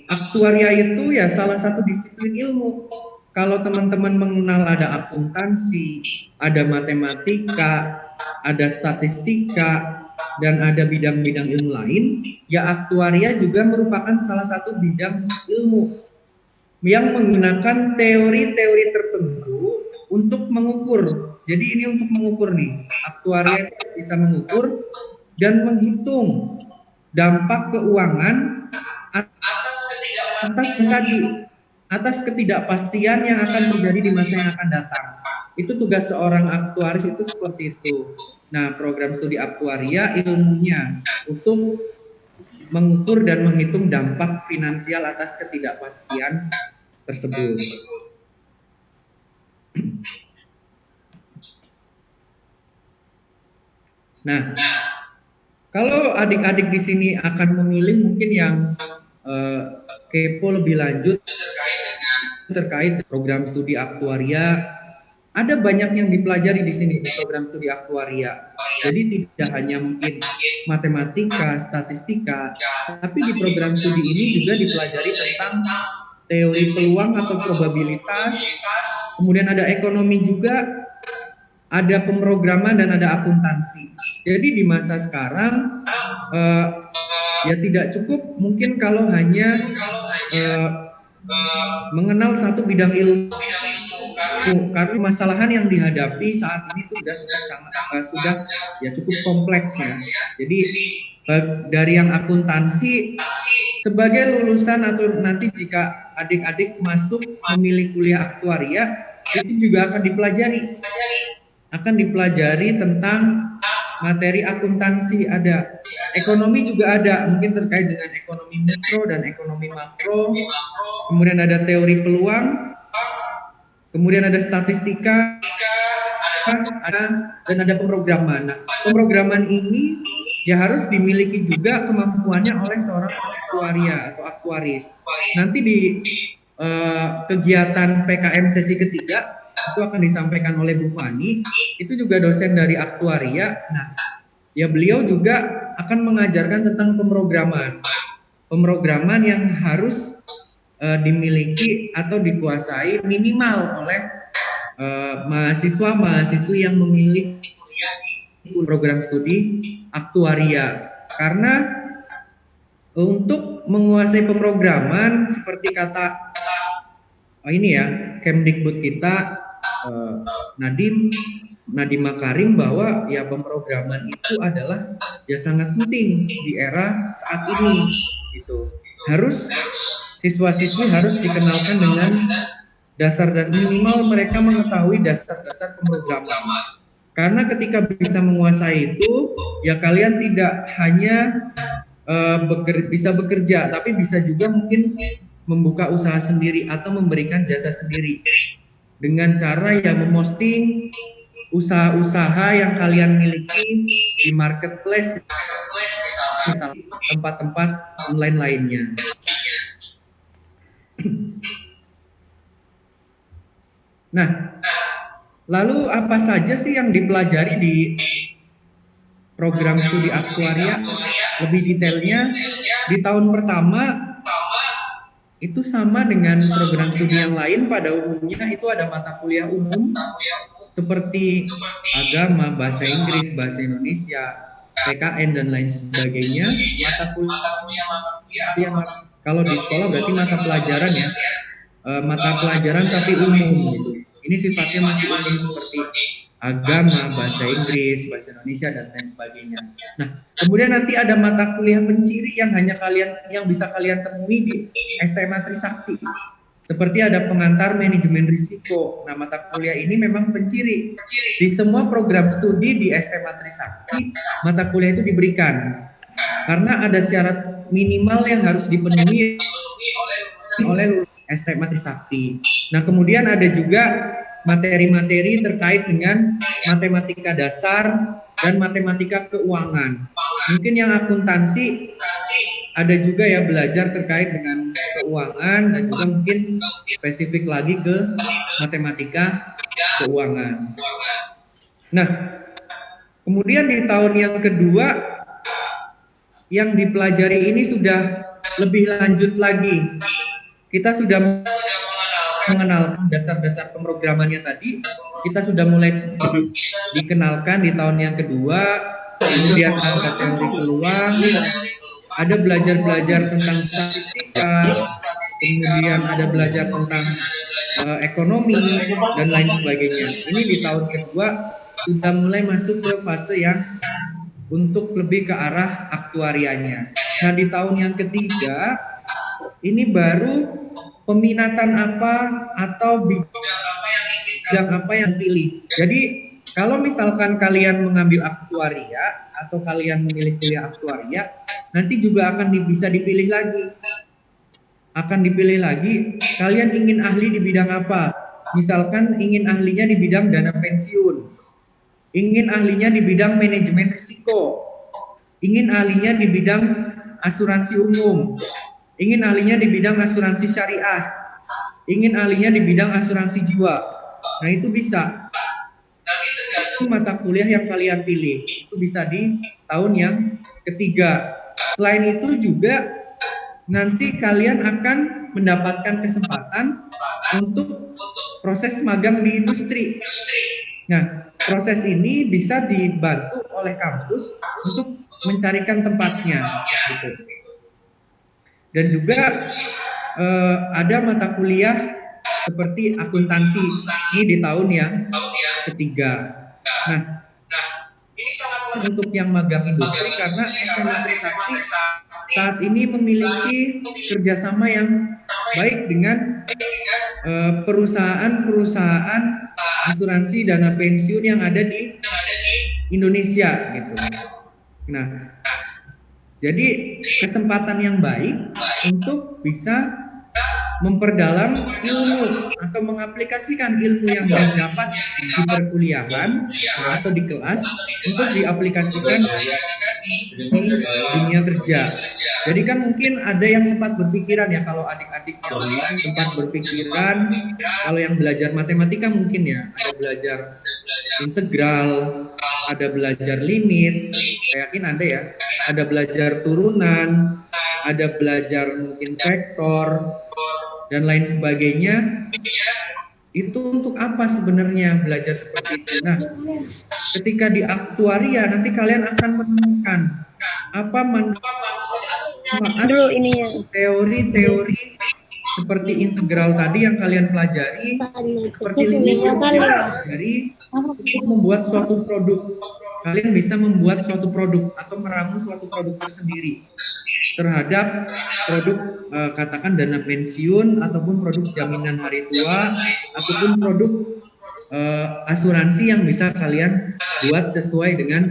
aktuaria itu ya salah satu disiplin ilmu. Kalau teman-teman mengenal ada akuntansi, ada matematika, ada statistika, dan ada bidang-bidang ilmu lain, ya aktuaria juga merupakan salah satu bidang ilmu yang menggunakan teori-teori tertentu untuk mengukur. Jadi ini untuk mengukur nih, aktuaria itu bisa mengukur dan menghitung dampak keuangan atas ketidakpastian yang akan terjadi di masa yang akan datang. Itu tugas seorang aktuaris itu seperti itu. Nah, program studi aktuaria ilmunya untuk mengukur dan menghitung dampak finansial atas ketidakpastian tersebut. Nah, kalau adik-adik di sini akan memilih mungkin yang kepo lebih lanjut terkait program studi aktuaria, ada banyak yang dipelajari di sini di program studi aktuaria. Jadi tidak hanya mungkin matematika, statistika, tapi di program studi ini juga dipelajari tentang teori peluang atau probabilitas, kemudian ada ekonomi juga, ada pemrograman dan ada akuntansi. Jadi di masa sekarang ya tidak cukup mungkin kalau hanya mengenal satu bidang ilmu, karena permasalahan yang dihadapi saat ini itu sudah ya cukup kompleks ya. Jadi dari yang akuntansi sebagai lulusan atau nanti jika adik-adik masuk memilih kuliah aktuaria itu juga akan dipelajari tentang materi akuntansi, ada ekonomi juga ada, mungkin terkait dengan ekonomi mikro dan ekonomi makro, kemudian ada teori peluang, kemudian ada statistika, dan ada pemrograman. Nah, pemrograman ini ya harus dimiliki juga kemampuannya oleh seorang aktuaria atau aktuaris. Nanti di kegiatan PKM sesi ketiga itu akan disampaikan oleh Bu Fani, itu juga dosen dari aktuaria. Nah, ya beliau juga akan mengajarkan tentang pemrograman yang harus dimiliki atau dikuasai minimal oleh mahasiswa-mahasiswi yang memilih program studi aktuaria. Karena untuk menguasai pemrograman seperti kata ini ya Kemdikbud kita Nadiem Makarim, bahwa ya pemrograman itu adalah ya sangat penting di era saat ini gitu. Harus siswa-siswi harus dikenalkan dengan dasar-dasar minimal mereka mengetahui dasar-dasar pemrograman. Karena ketika bisa menguasai itu, ya kalian tidak hanya bisa bekerja, tapi bisa juga mungkin membuka usaha sendiri atau memberikan jasa sendiri dengan cara ya memposting usaha-usaha yang kalian miliki di marketplace, misalnya tempat-tempat online lainnya. Nah, lalu apa saja sih yang dipelajari di program studi aktuaria? Lebih detailnya di tahun pertama itu sama dengan program studi yang lain. Pada umumnya itu ada mata kuliah umum seperti agama, bahasa Inggris, bahasa Indonesia, PKN dan lain sebagainya. Mata kuliah kalau di sekolah berarti mata pelajaran ya, mata pelajaran tapi umum gitu. Ini sifatnya masih umum seperti agama, bahasa Inggris, bahasa Indonesia dan lain sebagainya. Nah, kemudian nanti ada mata kuliah penciri yang hanya yang bisa kalian temui di STMA Trisakti. Seperti ada pengantar manajemen risiko. Nah, mata kuliah ini memang penciri. Di semua program studi di STMA Trisakti, mata kuliah itu diberikan. Karena ada syarat minimal yang harus dipenuhi oleh STMA Trisakti. Nah, kemudian ada juga materi-materi terkait dengan matematika dasar dan matematika keuangan. Mungkin yang akuntansi ada juga ya belajar terkait dengan keuangan dan juga mungkin spesifik lagi ke matematika keuangan. Nah, kemudian di tahun yang kedua yang dipelajari ini sudah lebih lanjut lagi. Kita sudah mengenalkan dasar-dasar pemrogramannya tadi, kita sudah mulai dikenalkan di tahun yang kedua, kemudian ada teori peluang, ada belajar tentang statistika, kemudian ada belajar tentang ekonomi dan lain sebagainya. Ini di tahun kedua sudah mulai masuk ke fase yang untuk lebih ke arah aktuarianya. Nah, di tahun yang ketiga ini baru peminatan apa atau bidang apa yang pilih. Jadi kalau misalkan kalian mengambil aktuaria atau kalian memilih kuliah aktuaria, nanti juga akan bisa dipilih lagi. Akan dipilih lagi, kalian ingin ahli di bidang apa? Misalkan ingin ahlinya di bidang dana pensiun, ingin ahlinya di bidang manajemen risiko, ingin ahlinya di bidang asuransi umum, ingin ahlinya di bidang asuransi syariah, ingin ahlinya di bidang asuransi jiwa. Nah, itu bisa. Itu mata kuliah yang kalian pilih. Itu bisa di tahun yang ketiga. Selain itu juga nanti kalian akan mendapatkan kesempatan untuk proses magang di industri. Nah, proses ini bisa dibantu oleh kampus untuk mencarikan tempatnya. Gitu. Dan juga ada mata kuliah seperti akuntansi ini di tahun yang ketiga. Nah, ini sangat untuk yang magang industri karena STMA Trisakti saat ini memiliki kerjasama yang baik dengan perusahaan-perusahaan asuransi dana pensiun yang ada di Indonesia gitu. Nah, jadi kesempatan yang baik untuk bisa memperdalam ilmu atau mengaplikasikan ilmu yang didapat di perkuliahan atau di kelas untuk diaplikasikan di dunia kerja. Jadi kan mungkin ada yang sempat berpikiran ya, kalau adik-adik yang sempat berpikiran kalau yang belajar matematika mungkin ya ada belajar integral, ada belajar limit, saya yakin ada ya, ada belajar turunan, ada belajar mungkin vektor dan lain sebagainya. Itu untuk apa sebenarnya belajar seperti itu? Nah, ketika di aktuaria nanti kalian akan menemukan apa manfaat teori-teori seperti integral tadi yang kalian pelajari, seperti limit yang kalian pelajari untuk membuat suatu produk. Kalian bisa membuat suatu produk atau meramu suatu produk tersendiri terhadap produk katakan dana pensiun ataupun produk jaminan hari tua ataupun produk asuransi yang bisa kalian buat sesuai dengan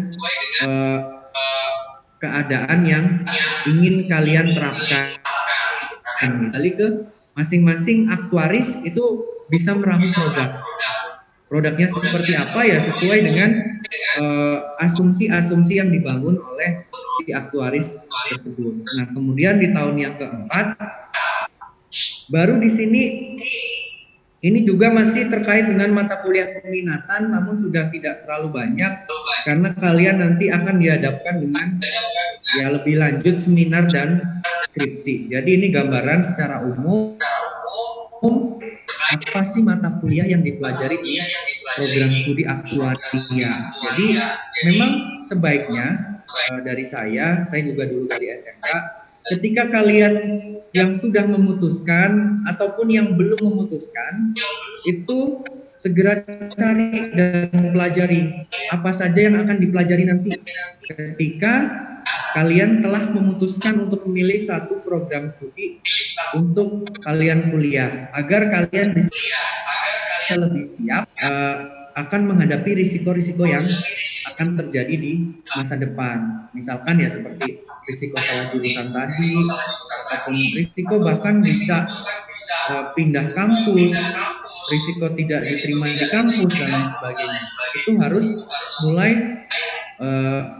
keadaan yang ingin kalian terapkan. Kembali ke masing-masing aktuaris itu bisa meramu produknya seperti apa ya, sesuai dengan asumsi-asumsi yang dibangun oleh si aktuaris tersebut. Nah, kemudian di tahun yang keempat, baru di sini ini juga masih terkait dengan mata kuliah peminatan, namun sudah tidak terlalu banyak karena kalian nanti akan dihadapkan dengan ya lebih lanjut seminar dan skripsi. Jadi ini gambaran secara umum apa sih mata kuliah yang dipelajari di program studi aktuaria. Jadi memang sebaiknya dari saya juga dulu dari SMK, ketika kalian yang sudah memutuskan ataupun yang belum memutuskan itu segera cari dan mempelajari apa saja yang akan dipelajari nanti ketika kalian telah memutuskan untuk memilih satu program studi untuk kalian kuliah, agar kalian bisa lebih siap akan menghadapi risiko-risiko yang akan terjadi di masa depan. Misalkan ya seperti risiko salah jurusan tadi, ataupun risiko bahkan bisa pindah kampus, risiko tidak diterima di kampus dan lain sebagainya. Itu harus mulai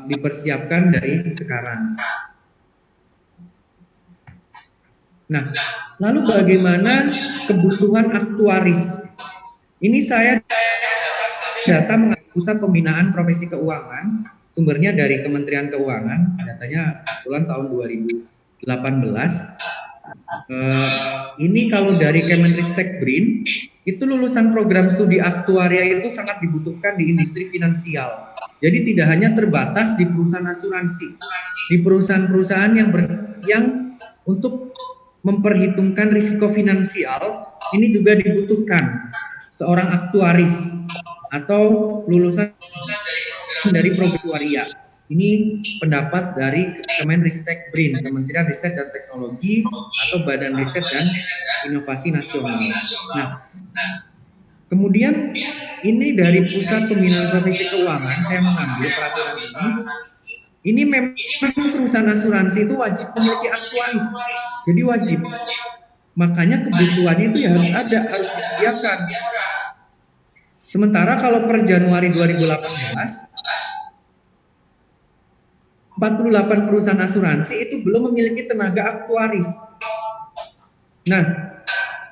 dipersiapkan dari sekarang. Nah, lalu bagaimana kebutuhan aktuaris? Ini saya data Pusat Pembinaan Profesi Keuangan, sumbernya dari Kementerian Keuangan, datanya bulan tahun 2018. Ini kalau dari Kemenristek BRIN, itu lulusan program studi aktuaria itu sangat dibutuhkan di industri finansial. Jadi tidak hanya terbatas di perusahaan asuransi, di perusahaan-perusahaan yang untuk memperhitungkan risiko finansial, ini juga dibutuhkan seorang aktuaris atau lulusan dari program aktuaria. Ini pendapat dari Kemenristek BRIN, Kementerian Riset dan Teknologi atau Badan Riset dan Inovasi Nasional. Nah, kemudian ini dari Pusat Pembinaan Profesi Keuangan, saya mengambil peraturan ini. Ini memang perusahaan asuransi itu wajib memiliki aktuaris, jadi wajib. Makanya kebutuhannya itu ya harus ada, harus disediakan. Sementara kalau per Januari 2018, 48 perusahaan asuransi itu belum memiliki tenaga aktuaris. Nah,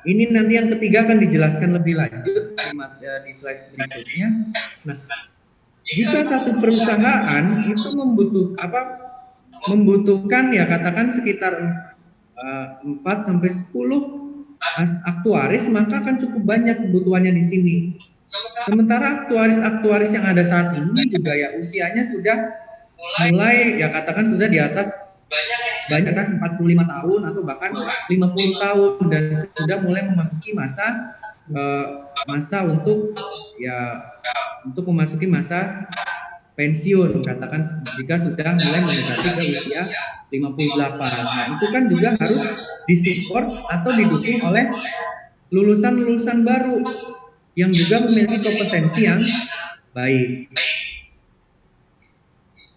ini nanti yang ketiga akan dijelaskan lebih lanjut di slide berikutnya. Nah, jika satu perusahaan itu membutuhkan ya katakan sekitar 4-10 aktuaris, maka akan cukup banyak kebutuhannya di sini. Sementara aktuaris yang ada saat ini juga ya usianya sudah mulai ya katakan sudah di atas 45 tahun atau bahkan 50 tahun dan sudah mulai memasuki masa untuk memasuki masa pensiun, katakan jika sudah mulai mendekati ke usia 58. Nah, itu kan juga harus disupport atau didukung oleh lulusan-lulusan baru yang juga memiliki kompetensi yang baik.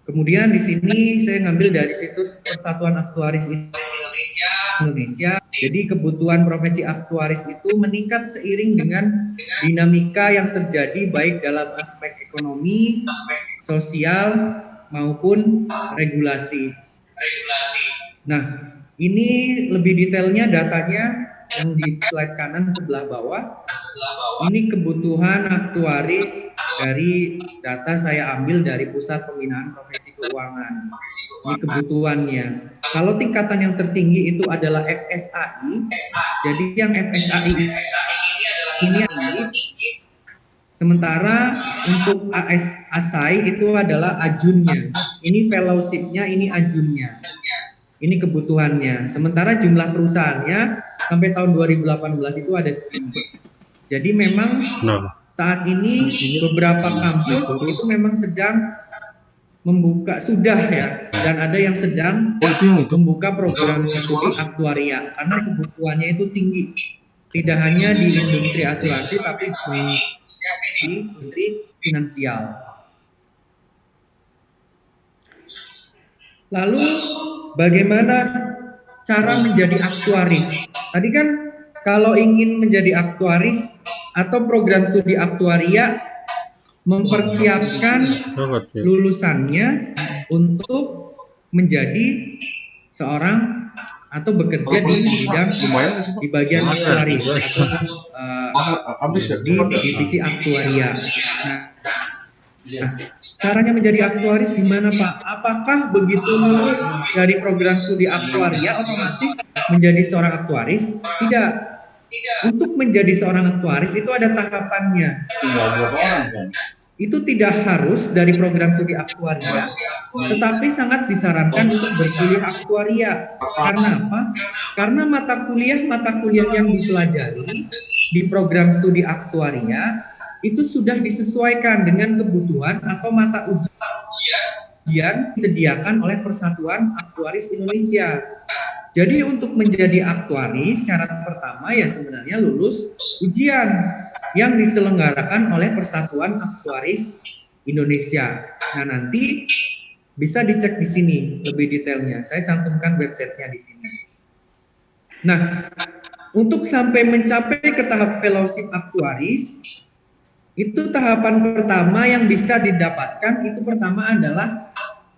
Kemudian di sini saya ngambil dari situs Persatuan Aktuaris Indonesia. Jadi kebutuhan profesi aktuaris itu meningkat seiring dengan dinamika yang terjadi baik dalam aspek ekonomi, sosial maupun regulasi. Nah, ini lebih detailnya datanya yang di slide kanan sebelah bawah. Ini kebutuhan aktuaris dari data saya ambil dari Pusat Pembinaan Profesi Keuangan. Ini kebutuhannya. Kalau tingkatan yang tertinggi itu adalah FSAI. Jadi yang FSAI ini sementara untuk ASI itu adalah ajunnya. Ini fellowship-nya, ini ajunnya. Ini kebutuhannya. Sementara jumlah perusahaannya sampai tahun 2018 itu ada sedikit. Jadi memang saat ini beberapa kampus itu memang sedang sudah ya, dan ada yang sedang membuka program studi aktuaria karena kebutuhannya itu tinggi, tidak hanya di industri asuransi tapi di industri finansial. Lalu bagaimana cara menjadi aktuaris? Tadi kan kalau ingin menjadi aktuaris atau program studi aktuaria mempersiapkan lulusannya untuk menjadi seorang atau bekerja di bidang di bagian aktuaris atau di divisi aktuaria. Nah, caranya menjadi aktuaris gimana Pak? Apakah begitu lulus dari program studi aktuaria otomatis menjadi seorang aktuaris? Tidak. Untuk menjadi seorang aktuaris itu ada tahapannya. Itu tidak harus dari program studi aktuaria, tetapi sangat disarankan untuk berkuliah aktuaria. Karena apa? Karena mata kuliah yang dipelajari di program studi aktuaria itu sudah disesuaikan dengan kebutuhan atau mata ujian disediakan oleh Persatuan Aktuaris Indonesia. Jadi untuk menjadi aktuaris syarat pertama ya sebenarnya lulus ujian yang diselenggarakan oleh Persatuan Aktuaris Indonesia. Nah, nanti bisa dicek di sini lebih detailnya. Saya cantumkan websitenya di sini. Nah, untuk sampai mencapai ke tahap fellowship aktuaris, itu tahapan pertama yang bisa didapatkan itu pertama adalah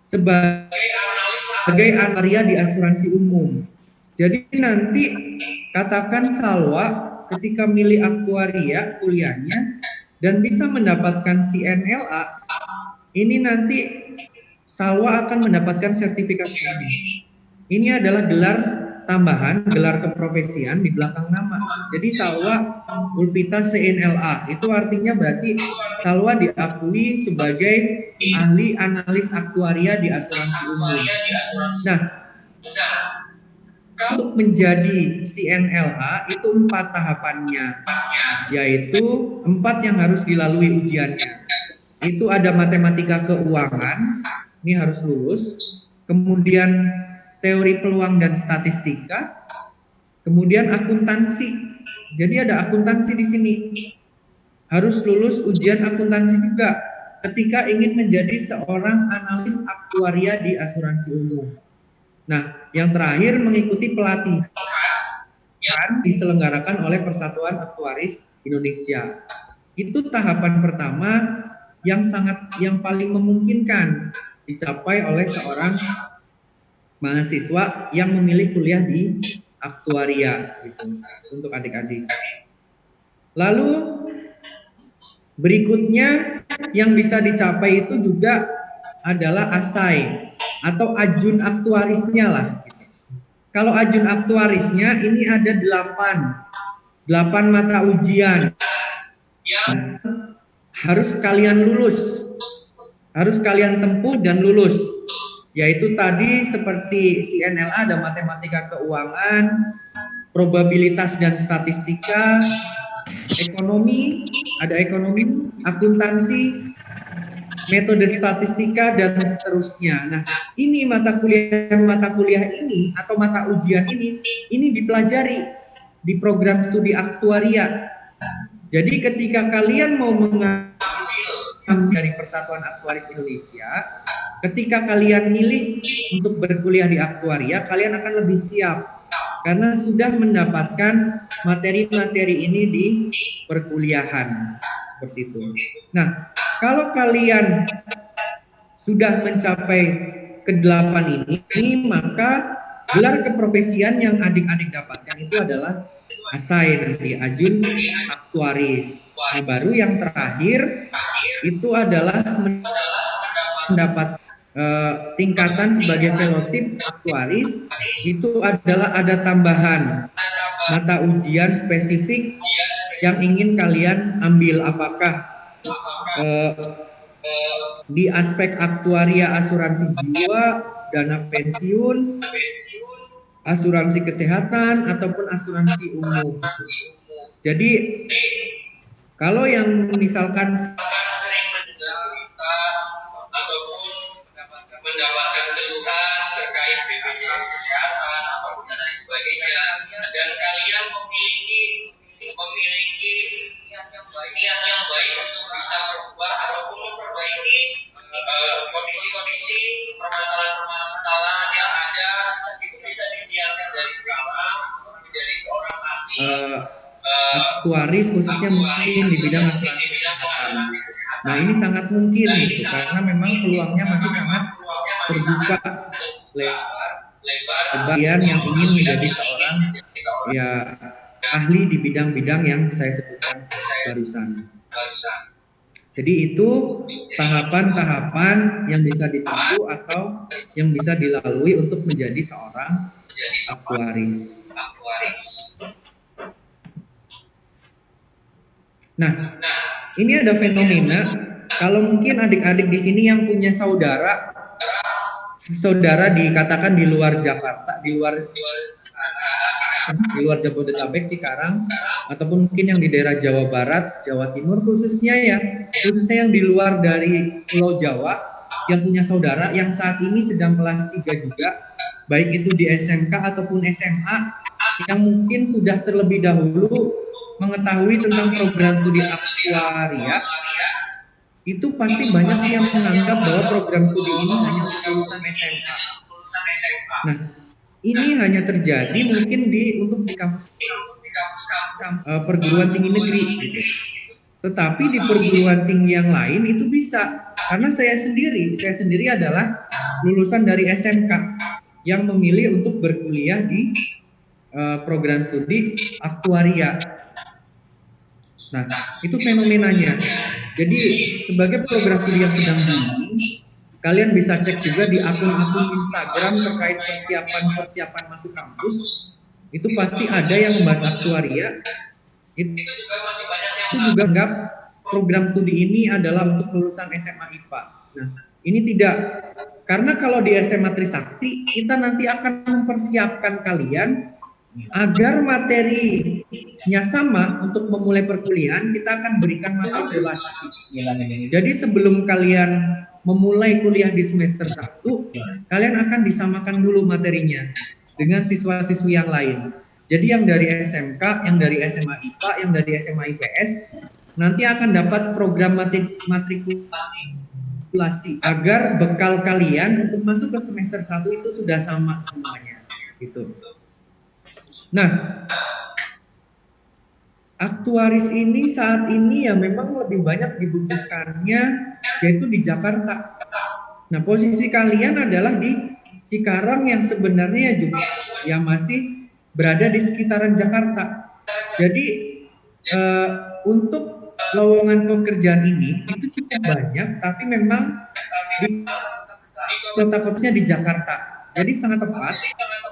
sebagai analis di asuransi umum. Jadi nanti katakan Salwa ketika milih aktuaria kuliahnya dan bisa mendapatkan CNLA, ini nanti Salwa akan mendapatkan sertifikasi ini. Ini adalah gelar tambahan, gelar keprofesian di belakang nama. Jadi Salwa Ulpita CNLA, itu artinya berarti Salwa diakui sebagai ahli analis aktuaria di asuransi umum. Nah, untuk menjadi CNLA itu 4 tahapannya, yaitu 4 yang harus dilalui ujiannya. Itu ada matematika keuangan, ini harus lulus. Kemudian teori peluang dan statistika. Kemudian akuntansi. Jadi ada akuntansi di sini. Harus lulus ujian akuntansi juga ketika ingin menjadi seorang analis aktuaria di asuransi umum. Nah, yang terakhir mengikuti pelatihan yang diselenggarakan oleh Persatuan Aktuaris Indonesia. Itu tahapan pertama yang paling memungkinkan dicapai oleh seorang mahasiswa yang memilih kuliah di aktuaria gitu, untuk adik-adik. Lalu berikutnya yang bisa dicapai itu juga adalah ASAI atau ajun aktuarisnya lah. Kalau ajun aktuarisnya ini ada 8 mata ujian yang harus kalian lulus, harus kalian tempuh dan lulus. Yaitu tadi seperti CNLA ada matematika keuangan, probabilitas dan statistika, ekonomi, ada ekonomi, akuntansi, metode statistika dan seterusnya. Nah, ini mata kuliah ini atau mata ujian ini dipelajari di program studi aktuaria. Jadi ketika kalian mau mengambil dari Persatuan Aktuaris Indonesia, ketika kalian milih untuk berkuliah di aktuaria, kalian akan lebih siap karena sudah mendapatkan materi-materi ini di perkuliahan. Seperti itu. Nah, kalau kalian sudah mencapai ke-8 ini, maka gelar keprofesian yang adik-adik dapatkan itu adalah ASAI nanti, ajun aktuaris. Nah, baru yang terakhir itu adalah mendapat tingkatan sebagai fellowship aktuaris. Itu adalah ada tambahan mata ujian spesifik yang ingin kalian ambil, apakah di aspek aktuaria asuransi jiwa, dana pensiun, asuransi kesehatan, ataupun asuransi umum. Jadi kalau yang misalkan sering mendengar berita ataupun mendapatkan keluhan terkait BPJS Kesehatan ataupun dan lain sebagainya, dan kalian memiliki niat yang baik untuk bisa berubah ataupun memperbaiki kondisi-kondisi permasalahan-permasalahan yang ada, itu bisa diniatkan dari sekarang menjadi seorang ahli aktuaris, khususnya mungkin di bidang asuransi kesehatan. Nah, ini sangat mungkin gitu, karena memang peluangnya masih sangat terbuka lebar yang ingin menjadi seorang ya ahli di bidang-bidang yang saya sebutkan barusan. Jadi itu tahapan-tahapan yang bisa ditempuh atau yang bisa dilalui untuk menjadi seorang aktuaris. Nah, ini ada fenomena, kalau mungkin adik-adik di sini yang punya saudara dikatakan di luar Jakarta, di luar Jabodetabek, Cikarang, ataupun mungkin yang di daerah Jawa Barat, Jawa Timur khususnya yang di luar dari Pulau Jawa, yang punya saudara yang saat ini sedang kelas 3 juga, baik itu di SMK ataupun SMA, yang mungkin sudah terlebih dahulu mengetahui tentang program studi aktuaria, itu pasti banyak yang menganggap bahwa program studi ini hanya untuk lulusan SMA. Nah, ini hanya terjadi mungkin untuk di kampus perguruan tinggi negeri gitu. Tetapi di perguruan tinggi yang lain itu bisa, karena saya sendiri adalah lulusan dari SMK yang memilih untuk berkuliah di program studi aktuaria. Nah, itu fenomenanya. Jadi sebagai program studi yang sedang booming, kalian bisa cek juga di akun-akun Instagram terkait persiapan masuk kampus. Itu pasti ada yang membahas aktuaria. Itu juga anggap program studi ini adalah untuk lulusan SMA IPA. Nah, ini tidak, karena kalau di SMA Trisakti kita nanti akan mempersiapkan kalian agar materinya sama untuk memulai perkuliahan, kita akan berikan matrikulasi. Jadi sebelum kalian memulai kuliah di semester 1, kalian akan disamakan dulu materinya dengan siswa-siswi yang lain. Jadi yang dari SMK, yang dari SMA IPA, yang dari SMA IPS, nanti akan dapat program matrikulasi agar bekal kalian untuk masuk ke semester 1 itu sudah sama semuanya. Gitu. Nah, aktuaris ini saat ini ya memang lebih banyak dibutuhkannya yaitu di Jakarta. Nah, posisi kalian adalah di Cikarang yang sebenarnya juga yang masih berada di sekitaran Jakarta. Jadi untuk lowongan pekerjaan ini itu cukup banyak, tapi memang di kota-kotanya di Jakarta. Jadi sangat tepat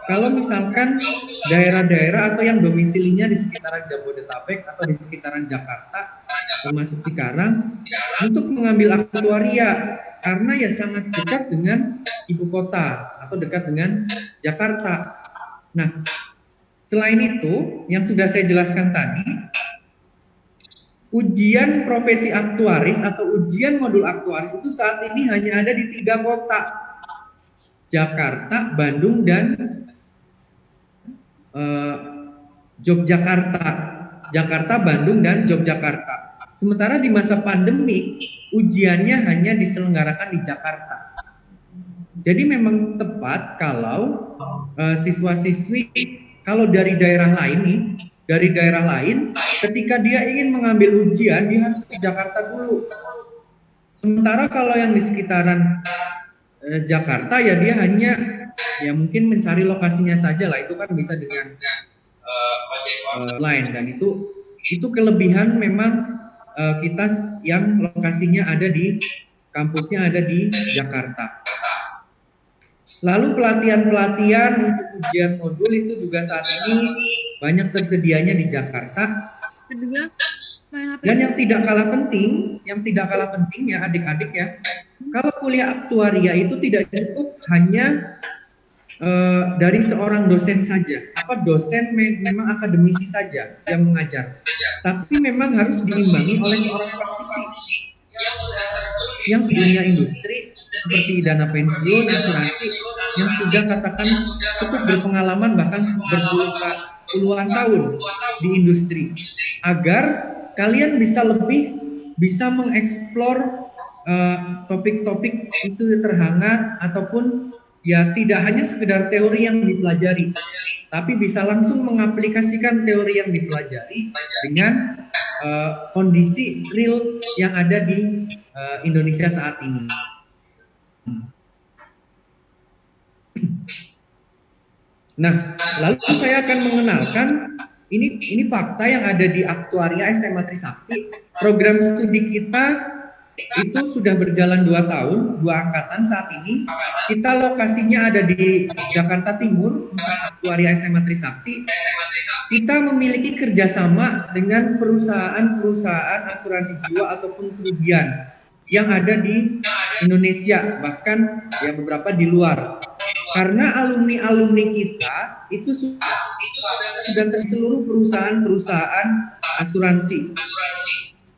kalau misalkan daerah-daerah atau yang domisilinya di sekitaran Jabodetabek atau di sekitaran Jakarta, termasuk Cikarang, untuk mengambil aktuaria, karena ya sangat dekat dengan ibu kota atau dekat dengan Jakarta. Nah, selain itu, yang sudah saya jelaskan tadi, ujian profesi aktuaris atau ujian modul aktuaris itu saat ini hanya ada di 3 kota, Jakarta, Bandung, dan Yogyakarta. Jakarta, Bandung, dan Yogyakarta. Sementara di masa pandemi, ujiannya hanya diselenggarakan di Jakarta. Jadi memang tepat kalau siswa-siswi kalau dari daerah lain ketika dia ingin mengambil ujian, dia harus ke Jakarta dulu. Sementara kalau yang di sekitaran Jakarta ya dia hanya ya mungkin mencari lokasinya saja lah, itu kan bisa dengan online, dan itu kelebihan memang kita yang lokasinya ada di kampusnya ada di Jakarta. Lalu pelatihan-pelatihan untuk ujian modul itu juga saat ini banyak tersedianya di Jakarta. Dan yang tidak kalah penting ya adik-adik ya, kalau kuliah aktuaria itu tidak cukup hanya dari seorang dosen saja, dosen memang akademisi saja yang mengajar, tapi memang harus diimbangi oleh seorang praktisi yang sebelumnya industri seperti dana pensiun, asuransi yang sudah katakan cukup berpengalaman bahkan puluhan tahun di industri, agar kalian bisa mengeksplor topik-topik isu terhangat ataupun ya tidak hanya sekedar teori yang dipelajari, tapi bisa langsung mengaplikasikan teori yang dipelajari dengan kondisi real yang ada di Indonesia saat ini. Nah, lalu saya akan mengenalkan ini fakta yang ada di Aktuaria SMA Trisakti. Program studi kita itu sudah berjalan 2 tahun, 2 angkatan saat ini. Kita lokasinya ada di Jakarta Timur, Aktuaria SMA Trisakti. Kita memiliki kerjasama dengan perusahaan-perusahaan asuransi jiwa ataupun kerugian yang ada di Indonesia, bahkan ya beberapa di luar. Karena alumni-alumni kita itu sudah dari seluruh perusahaan-perusahaan asuransi.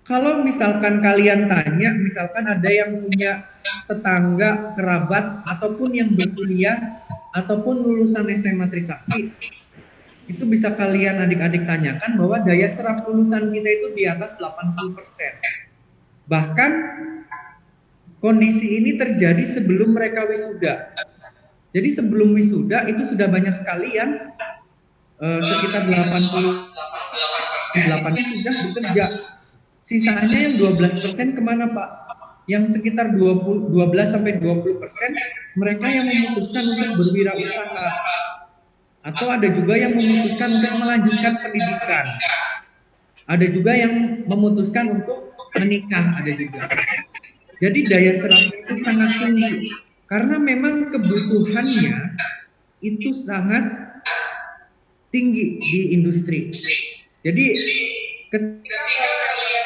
Kalau misalkan kalian tanya, misalkan ada yang punya tetangga, kerabat, ataupun yang berkuliah, ataupun lulusan SMA Trisakti, itu bisa kalian adik-adik tanyakan bahwa daya serap lulusan kita itu di atas 80%. Bahkan kondisi ini terjadi sebelum mereka wisuda. Jadi sebelum wisuda itu sudah banyak sekali yang sekitar 88% sudah bekerja. Sisanya yang 12% kemana Pak? Yang sekitar 12-20% mereka yang memutuskan untuk berwirausaha. Atau ada juga yang memutuskan untuk melanjutkan pendidikan. Ada juga yang memutuskan untuk menikah, ada juga. Jadi daya serap itu sangat tinggi. Karena memang kebutuhannya itu sangat tinggi di industri. Jadi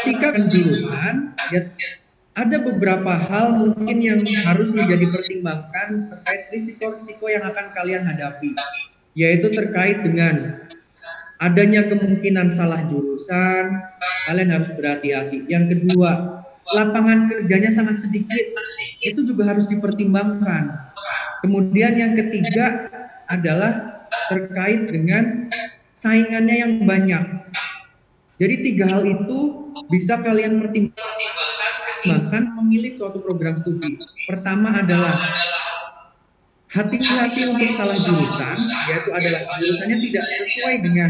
ketika jurusan, ya ada beberapa hal mungkin yang harus menjadi pertimbangan terkait risiko-risiko yang akan kalian hadapi, yaitu terkait dengan adanya kemungkinan salah jurusan, kalian harus berhati-hati. Yang kedua, lapangan kerjanya sangat sedikit, itu juga harus dipertimbangkan. Kemudian yang ketiga adalah terkait dengan saingannya yang banyak. Jadi 3 hal itu bisa kalian pertimbangkan memilih suatu program studi. Pertama adalah hati-hati untuk salah jurusan, yaitu adalah jurusannya tidak sesuai dengan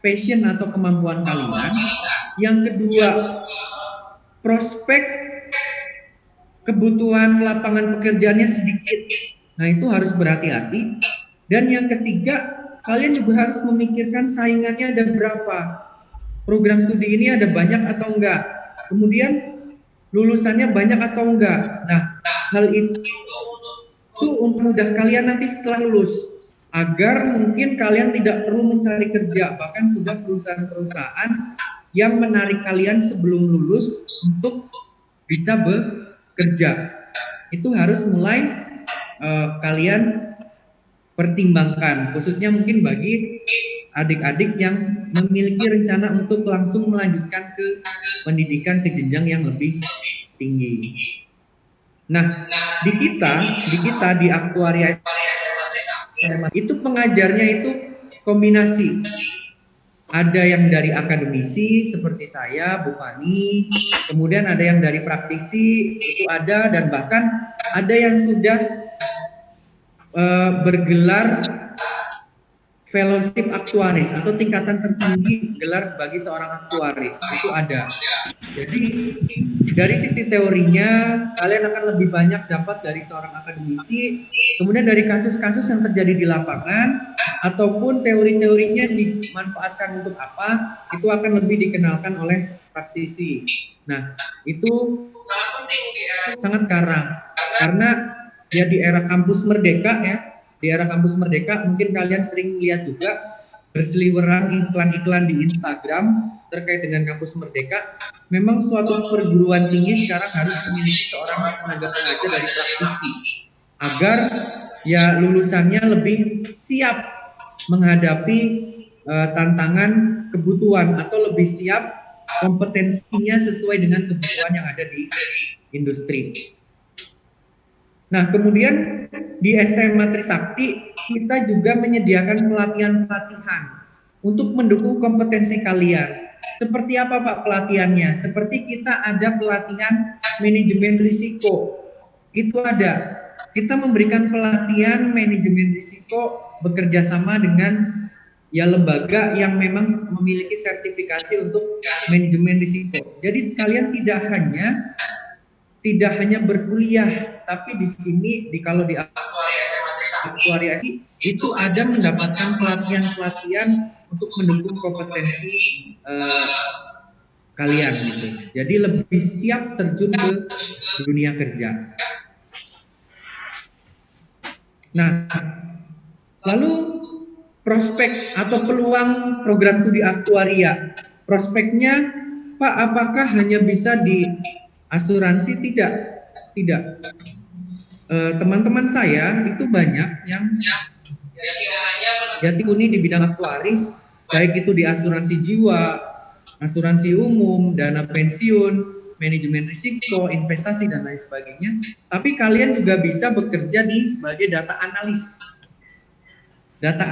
passion atau kemampuan kalian. Yang kedua, prospek kebutuhan lapangan pekerjaannya sedikit. Nah, itu harus berhati-hati. Dan yang ketiga, kalian juga harus memikirkan saingannya ada berapa. Program studi ini ada banyak atau enggak. Kemudian lulusannya banyak atau enggak. Nah, hal itu untuk mudah kalian nanti setelah lulus, agar mungkin kalian tidak perlu mencari kerja, bahkan sudah perusahaan-perusahaan yang menarik kalian sebelum lulus untuk bisa bekerja. Itu harus mulai kalian pertimbangkan, khususnya mungkin bagi adik-adik yang memiliki rencana untuk langsung melanjutkan ke pendidikan ke jenjang yang lebih tinggi. Nah, di kita di Aktuaria SMA itu pengajarnya itu kombinasi. Ada yang dari akademisi seperti saya, Bu Fani, kemudian ada yang dari praktisi, itu ada, dan bahkan ada yang sudah bergelar fellowship aktuaris atau tingkatan tertinggi gelar bagi seorang aktuaris, itu ada. Jadi dari sisi teorinya kalian akan lebih banyak dapat dari seorang akademisi, kemudian dari kasus-kasus yang terjadi di lapangan ataupun teori-teorinya dimanfaatkan untuk apa, itu akan lebih dikenalkan oleh praktisi. Nah, itu sangat karang karena ya di era kampus merdeka ya. Di era kampus merdeka mungkin kalian sering lihat juga berseliweran iklan-iklan di Instagram terkait dengan kampus merdeka. Memang suatu perguruan tinggi sekarang harus memiliki seorang tenaga pengajar dari praktisi agar ya lulusannya lebih siap menghadapi tantangan kebutuhan atau lebih siap kompetensinya sesuai dengan kebutuhan yang ada di industri. Nah, kemudian di STM Trisakti kita juga menyediakan pelatihan-pelatihan untuk mendukung kompetensi kalian. Seperti apa Pak pelatihannya? Seperti kita ada pelatihan manajemen risiko. Itu ada. Kita memberikan pelatihan manajemen risiko bekerja sama dengan lembaga yang memang memiliki sertifikasi untuk manajemen risiko. Jadi kalian tidak hanya berkuliah, tapi di sini kalau di aktuaria itu ada mendapatkan pelatihan-pelatihan untuk mendukung kompetensi kalian gitu. Jadi lebih siap terjun ke dunia kerja. Nah, lalu prospek atau peluang program studi aktuaria. Prospeknya, Pak, apakah hanya bisa di asuransi? Tidak. Teman-teman saya itu banyak yang uni di bidang aktuaris, baik itu di asuransi jiwa, asuransi umum, dana pensiun, manajemen risiko, investasi dan lain sebagainya. Tapi kalian juga bisa bekerja sebagai data analis. Data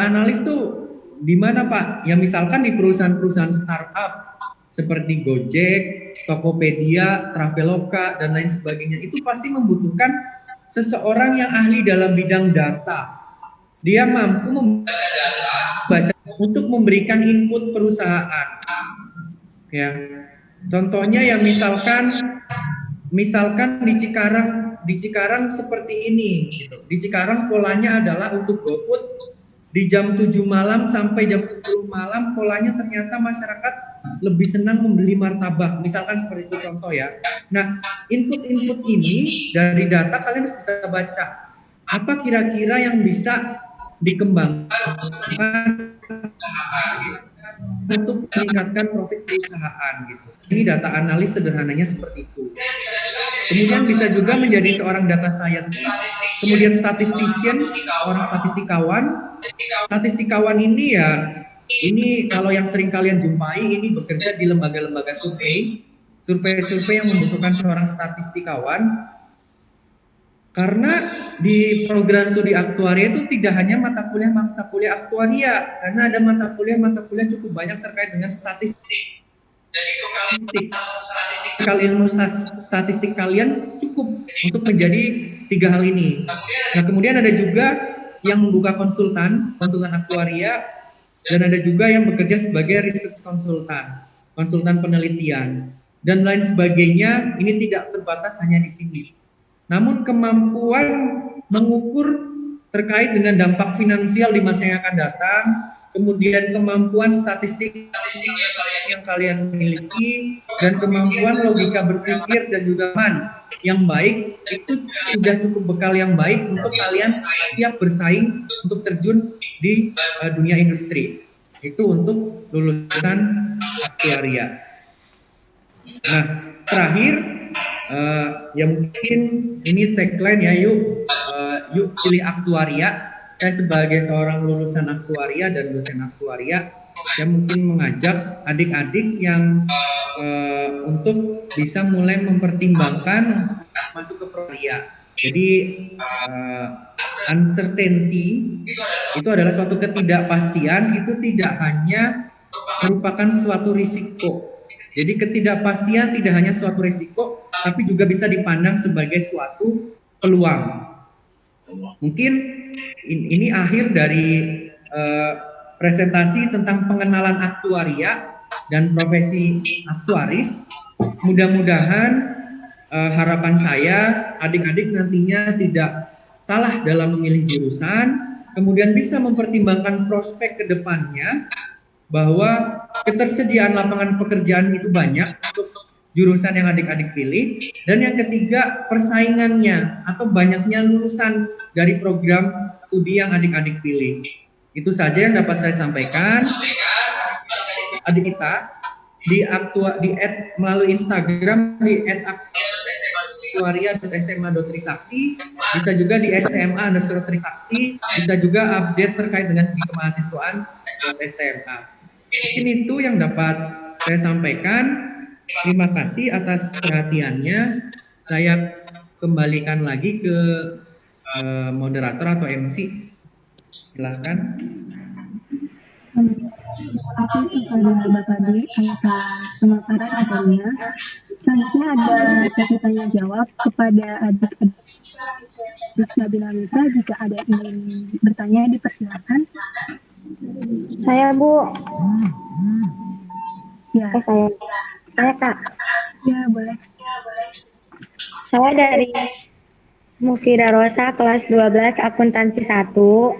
analis tuh di mana Pak? Ya misalkan di perusahaan-perusahaan startup seperti Gojek, Tokopedia, Traveloka dan lain sebagainya. Itu pasti membutuhkan seseorang yang ahli dalam bidang data. Dia mampu membaca untuk memberikan input perusahaan. Ya. Contohnya ya misalkan di Cikarang seperti ini gitu. Di Cikarang polanya adalah untuk GoFood di jam 7 malam sampai jam 10 malam polanya ternyata masyarakat lebih senang membeli martabak. Misalkan seperti itu contoh ya. Nah, input-input ini dari data kalian bisa baca. Apa kira-kira yang bisa dikembangkan untuk meningkatkan profit perusahaan gitu. Ini data analis sederhananya seperti itu. Kemudian bisa juga menjadi seorang data scientist, kemudian statistician, seorang statistikawan. Statistikawan ini kalau yang sering kalian jumpai ini bekerja di lembaga-lembaga survei yang membutuhkan seorang statistikawan. Karena di program studi aktuaria itu tidak hanya mata kuliah aktuaria, karena ada mata kuliah cukup banyak terkait dengan statistik. Ilmu statistik kalian cukup untuk menjadi 3 hal ini. Nah, kemudian ada juga yang membuka konsultan aktuaria, dan ada juga yang bekerja sebagai research konsultan penelitian dan lain sebagainya. Ini tidak terbatas hanya di sini. Namun kemampuan mengukur terkait dengan dampak finansial di masa yang akan datang, kemudian kemampuan statistik yang kalian miliki, dan kemampuan logika berpikir dan juga yang baik, itu sudah cukup bekal yang baik untuk kalian siap bersaing untuk terjun di dunia industri. Itu untuk lulusan aktuaria. Nah, terakhir, ya mungkin ini tagline ya, yuk pilih aktuaria. Saya sebagai seorang lulusan aktuaria dan dosen aktuaria, saya mungkin mengajak adik-adik yang untuk bisa mulai mempertimbangkan masuk ke aktuaria. Jadi uncertainty itu adalah suatu ketidakpastian, itu tidak hanya merupakan suatu risiko. Jadi ketidakpastian tidak hanya suatu risiko, tapi juga bisa dipandang sebagai suatu peluang. Mungkin ini akhir dari presentasi tentang pengenalan aktuaria dan profesi aktuaris. Mudah-mudahan harapan saya adik-adik nantinya tidak salah dalam memilih jurusan, kemudian bisa mempertimbangkan prospek ke depannya, bahwa ketersediaan lapangan pekerjaan itu banyak untuk jurusan yang adik-adik pilih, dan yang ketiga persaingannya atau banyaknya lulusan dari program studi yang adik-adik pilih. Itu saja yang dapat saya sampaikan. Adik kita melalui Instagram di @aktuaria.stma.trisakti, bisa juga di SMA_Trisakti, bisa juga update terkait dengan di kemahasiswaan.stma. Mungkin itu yang dapat saya sampaikan. Terima kasih atas perhatiannya. Saya kembalikan lagi ke moderator atau MC. Silakan. Terima kasih kepada Bapak D atas pemaparan materinya. Selanjutnya ada sesi tanya jawab kepada adik-adik Bina Mitra. Jika ada yang ingin bertanya, dipersilakan. Saya, Bu. Ya, Saya Kak. ya boleh. Saya dari Mufida Rosa, kelas 12, akuntansi 1.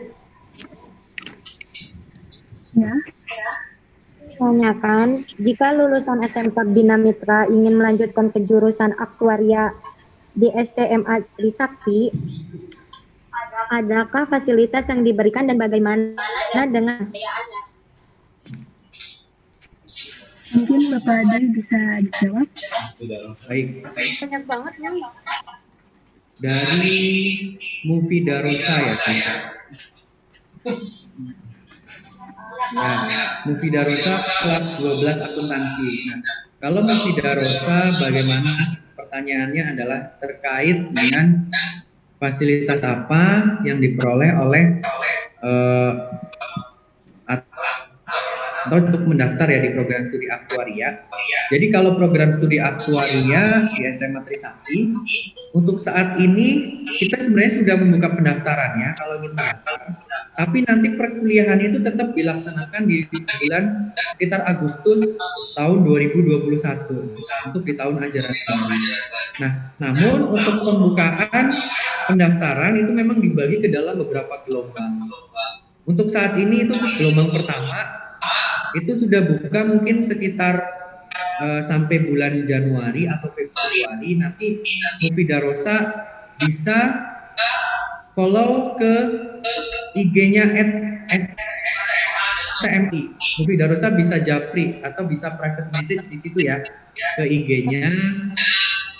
Ya. Tanyakan, jika lulusan SMK Bina Mitra ingin melanjutkan ke jurusan aktuaria di STMA Trisakti, adakah fasilitas yang diberikan dan bagaimana dengan Mungkin Bapak D bisa dijawab. Baik. banyak banget yang Dari Mufida Rosa ya, Kak. Nah, Mufida Rosa kelas 12 akuntansi. Nah, kalau Mufida Rosa bagaimana, pertanyaannya adalah terkait dengan fasilitas apa yang diperoleh oleh atau untuk mendaftar ya di program studi aktuaria. Jadi kalau program studi aktuaria di SMA Trisakti, untuk saat ini kita sebenarnya sudah membuka pendaftarannya kalau ingin mendaftar. Tapi nanti perkuliahan itu tetap dilaksanakan di bulan sekitar Agustus tahun 2021 untuk di tahun ajaran baru. Nah, namun untuk pembukaan pendaftaran itu memang dibagi ke dalam beberapa gelombang. Untuk saat ini itu gelombang pertama itu sudah buka mungkin sekitar sampai bulan Januari atau Februari. Nanti Mufida Rosa bisa follow ke IG-nya @STMI. Mufida Rosa bisa japri atau bisa private message di situ ya ke IG-nya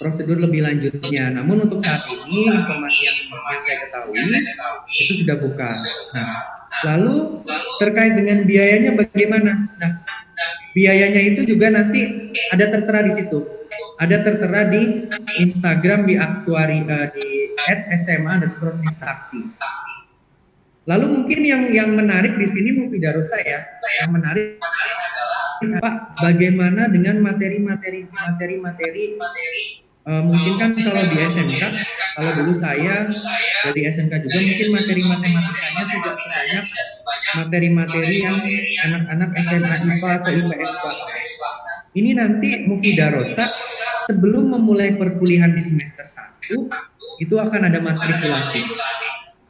prosedur lebih lanjutnya. Namun untuk saat ini informasi yang saya ketahui itu sudah buka. Nah, lalu terkait dengan biayanya bagaimana? Nah, biayanya itu juga nanti ada tertera di situ. Ada tertera di Instagram di aktuaria di @stma_trisakti. Lalu mungkin yang menarik di sini Mufida Rosa ya, yang menarik Pak, bagaimana dengan materi-materi mungkin kan kalau di SMK, kalau dulu saya dari SMK juga mungkin materi matematikanya tidak sebanyak materi-materi yang anak-anak SMA IPA atau IPS Pak. Ini nanti Mufida Rosa sebelum memulai perkuliahan di semester 1 itu akan ada matrikulasi.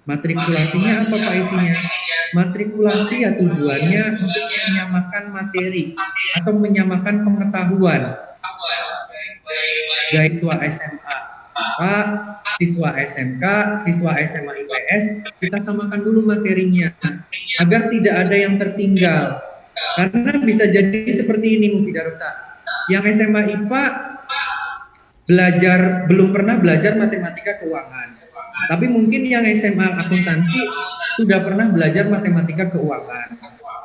Matrikulasinya apa Pak isinya? Matrikulasi ya tujuannya untuk menyamakan materi atau menyamakan pengetahuan siswa SMA Pak, siswa SMK, siswa SMA IPS, kita samakan dulu materinya agar tidak ada yang tertinggal. Karena bisa jadi seperti ini Mufida Rosa. Yang SMA IPA belum pernah belajar matematika keuangan. Tapi mungkin yang SMA akuntansi sudah pernah belajar matematika keuangan.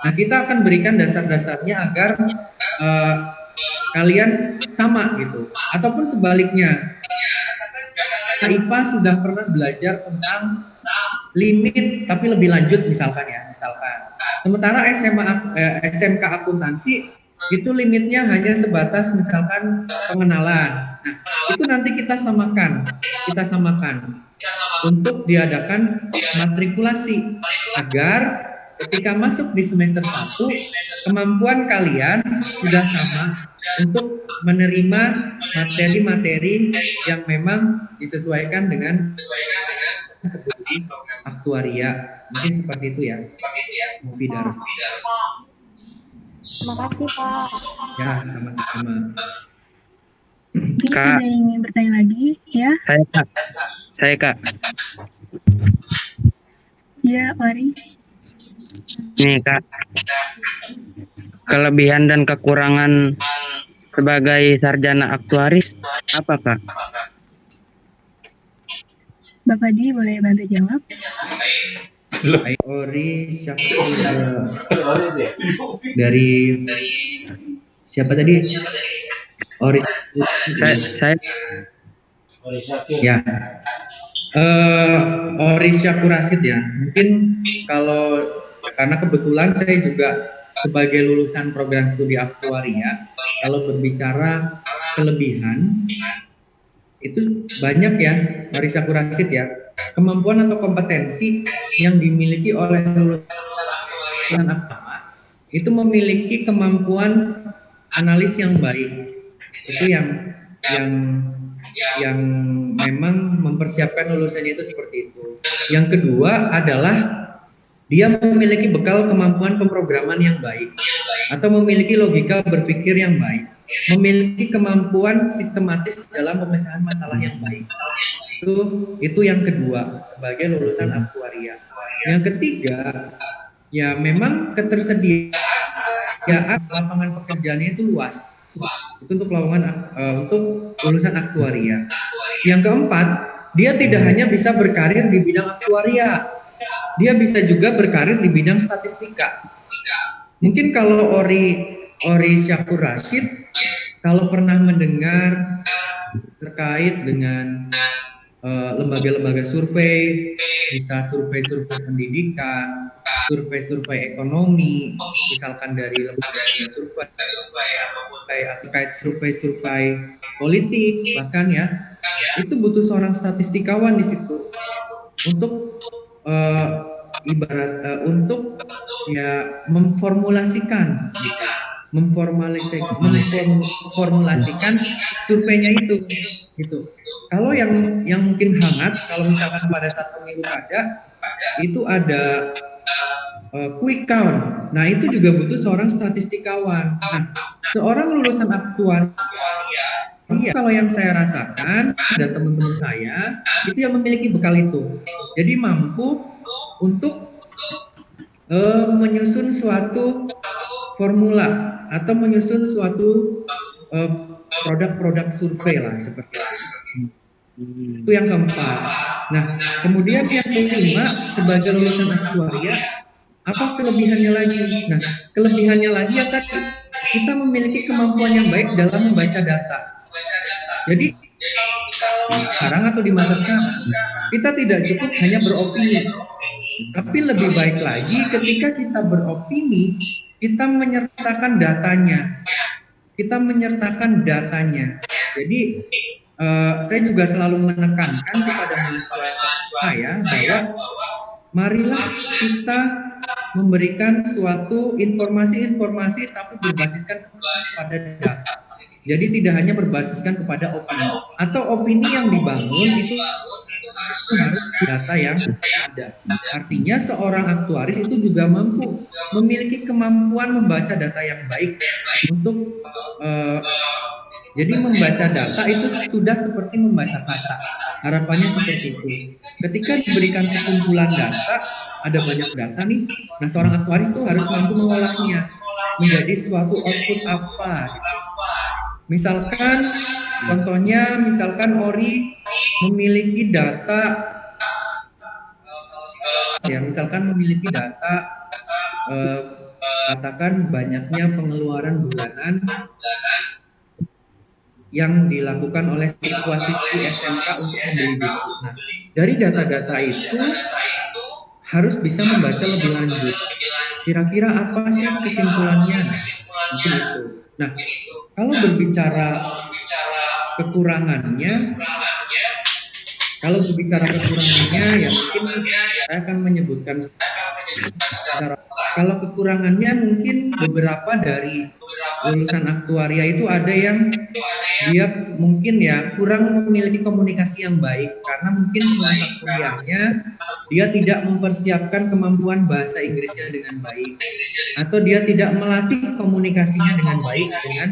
Nah, kita akan berikan dasar-dasarnya agar kalian sama gitu. Ataupun sebaliknya, IPA sudah pernah belajar tentang limit tapi lebih lanjut misalkan. Sementara SMK akuntansi itu limitnya hanya sebatas misalkan pengenalan. Nah, itu nanti kita samakan untuk diadakan matrikulasi agar ketika masuk di semester 1 kemampuan kalian sudah sama untuk menerima materi-materi yang memang disesuaikan dengan aktuaria. Mungkin seperti itu ya, Mufida. Terima kasih Pak. Ya, sama-sama. Kak, ada yang ingin bertanya lagi ya? Saya Kak. Ya, mari. Nih Kak, kelebihan dan kekurangan sebagai sarjana aktuaris apa Kak? Bapak D boleh bantu jawab? Ori dari siapa tadi? Ori Saya ya. Ori Syakurasid ya. Mungkin kalau karena kebetulan saya juga sebagai lulusan program studi aktuaria, kalau berbicara kelebihan itu banyak ya, Ori Syakurasid ya. Kemampuan atau kompetensi yang dimiliki oleh lulusan aktuaria itu memiliki kemampuan analis yang baik. Itu yang memang mempersiapkan lulusannya itu seperti itu. Yang kedua adalah dia memiliki bekal kemampuan pemrograman yang baik atau memiliki logika berpikir yang baik, memiliki kemampuan sistematis dalam pemecahan masalah yang baik. Itu yang kedua sebagai lulusan aktuaria. Yang ketiga, ya memang ketersediaan lapangan pekerjaannya itu luas. Itu untuk untuk lulusan aktuaria. Yang keempat, dia tidak hanya bisa berkarir di bidang aktuaria, dia bisa juga berkarir di bidang statistika. Mungkin kalau Ori Syakurasid, kalau pernah mendengar terkait dengan lembaga-lembaga survei, bisa survei-survei pendidikan, survei-survei ekonomi, misalkan dari lembaga survei terkait survei-survei politik, bahkan ya itu butuh seorang statistikawan di situ untuk untuk ya memformulasikan surveinya itu gitu. Kalau yang mungkin hangat, kalau misalkan pada saat pemilu itu ada quick count. Nah, itu juga butuh seorang statistikawan. Nah, seorang lulusan aktuaria, kalau yang saya rasakan dan teman-teman saya itu yang memiliki bekal itu. Jadi mampu untuk menyusun suatu formula atau menyusun suatu produk-produk survei lah seperti itu. Itu yang keempat. Nah, kemudian yang kelima sebagai lulusan aktuaria, apa kelebihannya lagi? Nah, kelebihannya lagi ya tadi kita memiliki kemampuan yang baik dalam membaca data. Jadi sekarang atau di masa sekarang kita tidak cukup hanya beropini, tapi lebih baik lagi ketika kita beropini, kita menyertakan datanya. Jadi saya juga selalu menekankan kepada mahasiswa saya bahwa marilah kita memberikan suatu informasi-informasi tapi berbasiskan pada data. Jadi tidak hanya berbasiskan kepada opini atau opini yang dibangun itu harus data yang ada. Artinya seorang aktuaris itu juga mampu memiliki kemampuan membaca data yang baik untuk jadi membaca data itu sudah seperti membaca kata. Harapannya seperti itu. Ketika diberikan sekumpulan data, ada banyak data nih. Nah, seorang aktuaris itu harus mampu mengolahnya menjadi suatu output apa. Misalkan, contohnya, Ori memiliki data, katakan banyaknya pengeluaran bulanan yang dilakukan oleh siswa-siswi SMK untuk membeli buku. Nah, dari data-data itu harus bisa membaca lebih lanjut. Kira-kira apa sih kesimpulannya? Mungkin itu. Nah, kalau berbicara kekurangannya, ya mungkin saya akan menyebutkan kalau kekurangannya mungkin beberapa dari lulusan aktuaria itu ada yang dia mungkin ya kurang memiliki komunikasi yang baik karena mungkin semasa kuliahnya dia tidak mempersiapkan kemampuan bahasa Inggrisnya dengan baik atau dia tidak melatih komunikasinya dengan baik dengan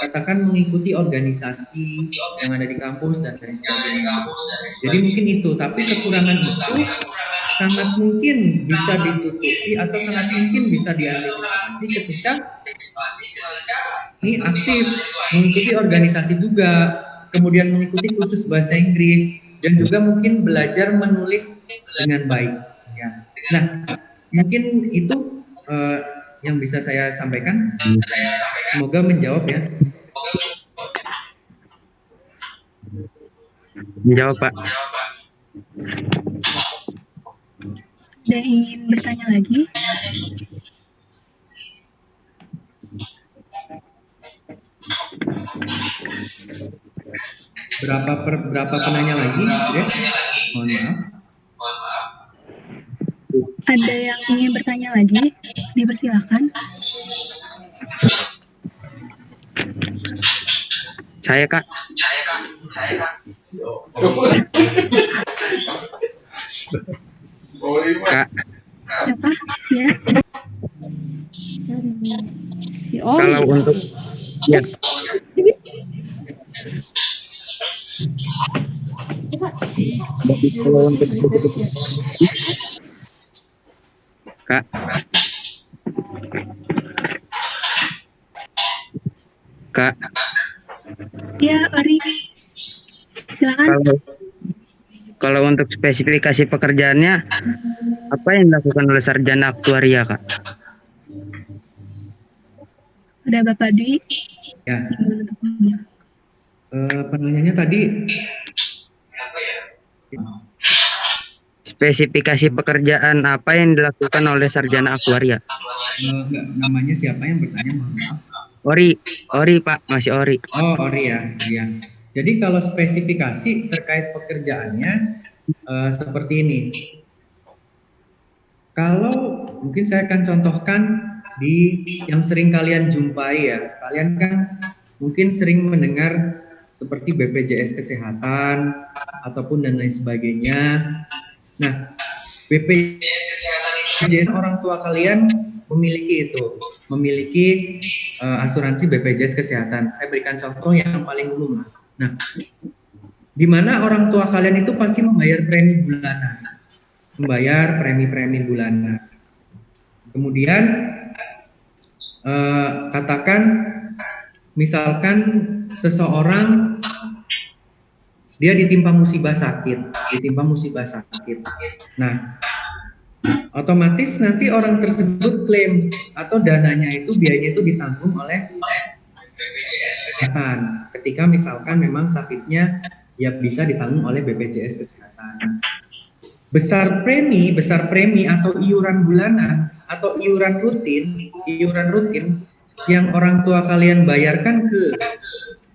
katakan mengikuti organisasi yang ada di kampus dan lain sebagainya. Jadi mungkin itu, tapi kekurangan itu sangat mungkin bisa ditutupi atau sangat mungkin bisa diantisipasi ketika ini aktif mengikuti organisasi juga, kemudian mengikuti kursus bahasa Inggris dan juga mungkin belajar menulis dengan baik. Ya. Nah, mungkin itu yang bisa saya sampaikan. Semoga menjawab ya. Menjawab, Pak. Ada yang ingin bertanya lagi? Berapa penanya lagi, Des? Mohon maaf. Ada yang ingin bertanya lagi? Dipersilakan. Saya, Kak. Kak, Apa? Ya. Si Oli. kalau untuk ya, kalau untuk Kak, Kak, Ya, Ori. Silakan. kalau untuk spesifikasi pekerjaannya, apa yang dilakukan oleh sarjana aktuaria, Kak? Ada Bapak Dwi. Ya. Penanyanya tadi spesifikasi pekerjaan apa yang dilakukan oleh sarjana aktuaria? Enggak, namanya siapa yang bertanya? Mohon maaf. Ori Pak, masih Ori. Oh, Ori ya. Iya. Jadi kalau spesifikasi terkait pekerjaannya seperti ini. Kalau mungkin saya akan contohkan di yang sering kalian jumpai ya. Kalian kan mungkin sering mendengar seperti BPJS Kesehatan ataupun dan lain sebagainya. Nah, BPJS orang tua kalian memiliki asuransi BPJS Kesehatan. Saya berikan contoh yang paling umum. Nah, di mana orang tua kalian itu pasti membayar premi bulanan, membayar premi-premi bulanan. Kemudian katakan misalkan seseorang dia ditimpa musibah sakit. Nah, otomatis nanti orang tersebut klaim atau dananya itu biayanya itu ditanggung oleh BPJS Kesehatan. Ketika misalkan memang sakitnya ya bisa ditanggung oleh BPJS Kesehatan. Besar premi atau iuran bulanan atau iuran rutin yang orang tua kalian bayarkan ke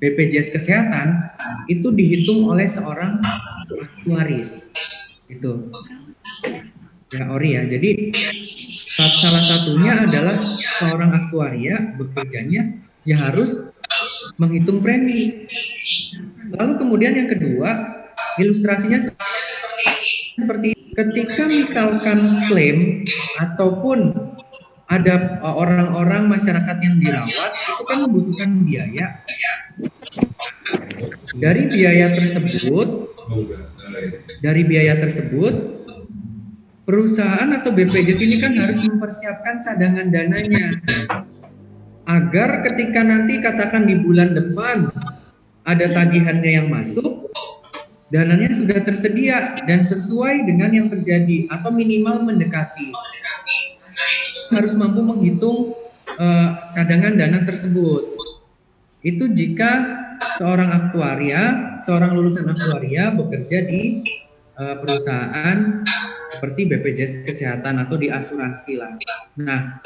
BPJS Kesehatan itu dihitung oleh seorang aktuaris. Itu. Ya, Ori ya. Jadi salah satunya adalah seorang aktuaria bekerjanya ya harus menghitung premi. Lalu kemudian yang kedua, ilustrasinya seperti ketika misalkan klaim ataupun ada orang-orang masyarakat yang dirawat itu kan membutuhkan biaya. Dari biaya tersebut perusahaan atau BPJS ini kan harus mempersiapkan cadangan dananya agar ketika nanti katakan di bulan depan ada tagihannya yang masuk, dananya sudah tersedia dan sesuai dengan yang terjadi atau minimal mendekati. Harus mampu menghitung cadangan dana tersebut. Itu jika seorang lulusan aktuaria bekerja di perusahaan seperti BPJS Kesehatan atau di asuransi lah. Nah,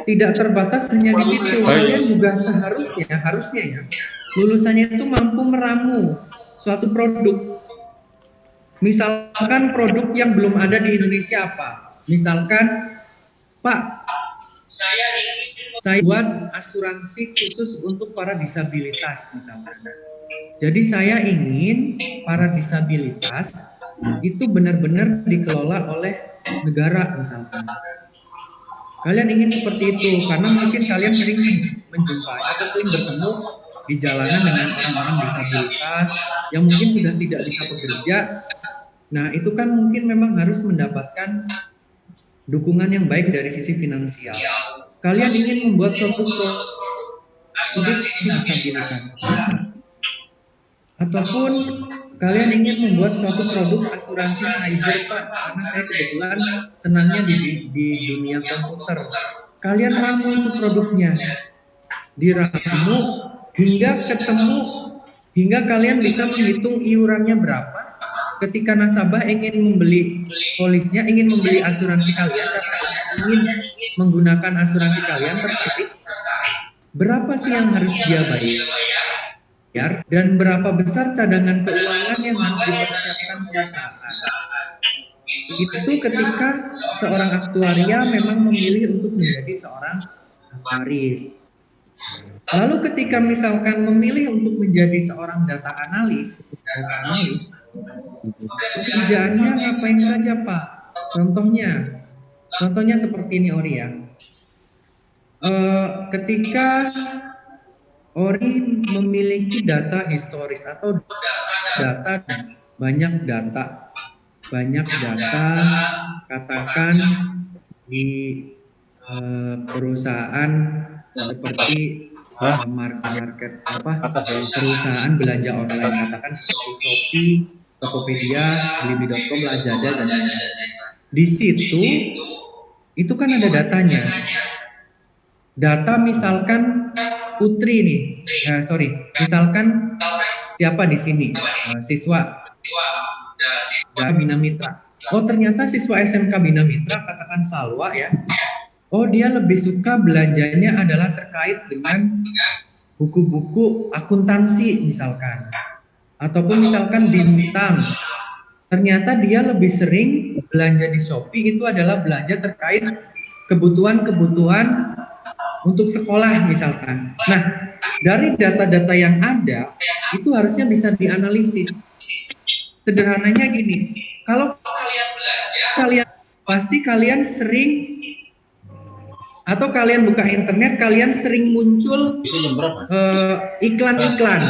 tidak terbatas hanya di situ. Kalian juga harusnya ya lulusannya itu mampu meramu suatu produk. Misalkan produk yang belum ada di Indonesia apa? Misalkan, Pak, saya buat asuransi khusus untuk para disabilitas misalkan. Jadi saya ingin para disabilitas itu benar-benar dikelola oleh negara misalkan. Kalian ingin seperti itu karena mungkin kalian sering menjumpai atau sering bertemu di jalanan dengan orang-orang disabilitas yang mungkin sudah tidak bisa bekerja. Nah, itu kan mungkin memang harus mendapatkan dukungan yang baik dari sisi finansial. Kalian ingin membuat suatu produk disabilitas ataupun kalian ingin membuat suatu produk asuransi cyber, Pak, karena saya kebetulan senangnya di dunia komputer. Kalian ramu itu produknya, diramu hingga kalian bisa menghitung iurannya berapa. Ketika nasabah ingin membeli polisnya, ingin membeli asuransi kalian, dan ingin menggunakan asuransi kalian, tertarik, berapa sih yang harus dia bayar dan berapa besar cadangan keuangan yang harus dipersiapkan perusahaan. Itu ketika seorang aktuaria memang memilih untuk menjadi seorang aktuaris. Lalu ketika misalkan memilih untuk menjadi seorang data analis, pekerjaannya ngapain saja, Pak? Contohnya seperti ini, Ori ya. Ketika Ori memiliki data historis atau banyak data katakan di perusahaan seperti market perusahaan belanja online, katakan seperti Shopee, Tokopedia, Blibli.com, Lazada dan lain-lain. Di situ itu kan ada datanya. Data misalkan Putri nih, misalkan siapa di sini, siswa Bina Mitra. Oh, ternyata siswa SMK Bina Mitra, katakan Salwa ya. Oh, dia lebih suka belanjanya adalah terkait dengan buku-buku akuntansi misalkan. Ataupun misalkan Bintang. Ternyata dia lebih sering belanja di Shopee itu adalah belanja terkait kebutuhan-kebutuhan untuk sekolah misalkan. Nah, dari data-data yang ada, itu harusnya bisa dianalisis. Sederhananya gini, kalau kalian sering atau kalian buka internet, kalian sering muncul iklan-iklan.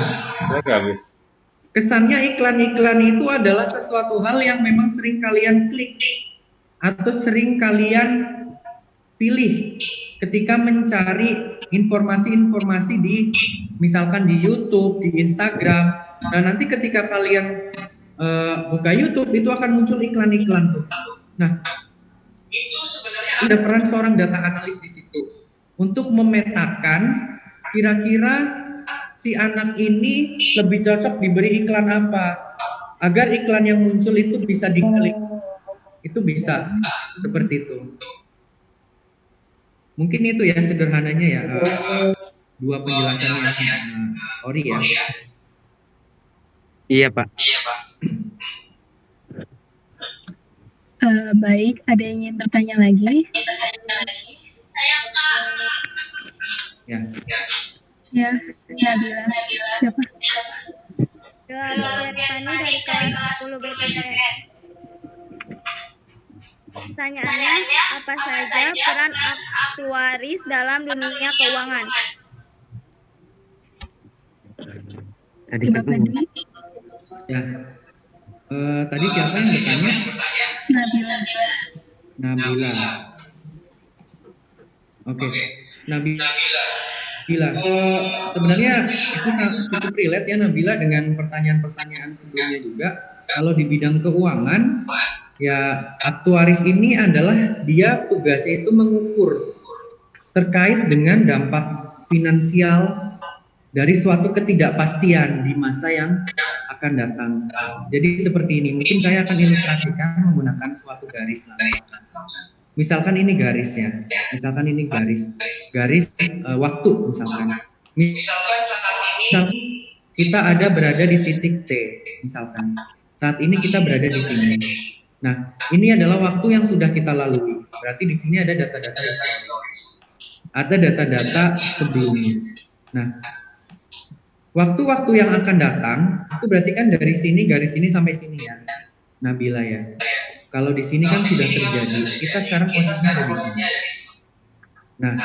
Kesannya iklan-iklan itu adalah sesuatu hal yang memang sering kalian klik atau sering kalian pilih ketika mencari informasi-informasi di misalkan di YouTube, di Instagram. Nah, nanti ketika kalian buka YouTube itu akan muncul iklan-iklan tuh. Nah, itu sebenarnya ada peran seorang data analis di situ untuk memetakan kira-kira si anak ini lebih cocok diberi iklan apa agar iklan yang muncul itu bisa diklik. Itu bisa seperti itu. Mungkin itu ya sederhananya ya, dua penjelasannya Ori ya. Iya, Pak. Baik, ada yang ingin bertanya lagi? Ya, Nabila. Siapa? Pani dari kelas 10 BPTN. Pertanyaannya, apa saja peran aktuaris dalam dunia keuangan? Bapak Dwi. Ya. Tadi siapa yang bertanya? Nabila. Oke. Nabila. Sebenarnya itu cukup relate ya Nabila dengan pertanyaan-pertanyaan sebelumnya juga. Kalau di bidang keuangan, ya aktuaris ini adalah dia tugasnya itu mengukur terkait dengan dampak finansial dari suatu ketidakpastian di masa yang akan datang. Jadi seperti ini, mungkin saya akan ilustrasikan menggunakan suatu garis langsung. Misalkan ini garisnya, misalkan ini garis waktu misalkan. Misalkan kita ada berada di titik T, misalkan. Saat ini kita berada di sini. Nah, ini adalah waktu yang sudah kita lalui. Berarti di sini ada data-data historis. Ada data-data sebelumnya. Nah, waktu-waktu yang akan datang itu berarti kan dari sini garis ini sampai sini ya, Nabila ya. Kalau di sini kan sudah terjadi, kita sekarang posisinya ada di sini. Nah,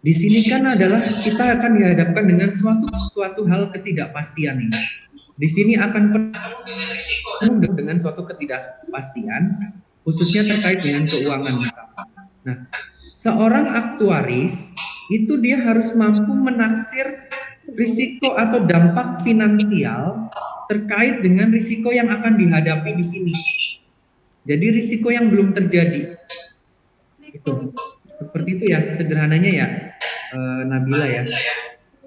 di sini kan adalah kita akan dihadapkan dengan suatu hal ketidakpastian ini. Di sini akan penuh dengan suatu ketidakpastian, khususnya terkait dengan keuangan misalnya. Nah, seorang aktuaris itu dia harus mampu menaksir risiko atau dampak finansial terkait dengan risiko yang akan dihadapi di sini. Jadi risiko yang belum terjadi. Itu. Seperti itu ya, sederhananya ya, Nabila ya.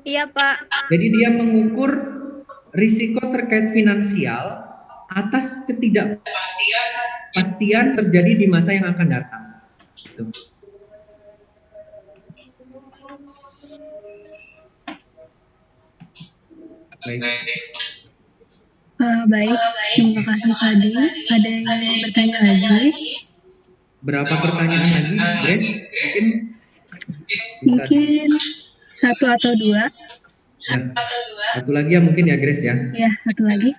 Iya, Pak. Jadi dia mengukur risiko terkait finansial atas ketidakpastian terjadi di masa yang akan datang. Gitu. Baik, terima kasih Fadi. Ada yang ingin bertanya lagi? Berapa pertanyaan lagi, Grace? Mungkin satu atau dua. Ya, satu lagi ya mungkin ya Grace ya. Ya, satu lagi.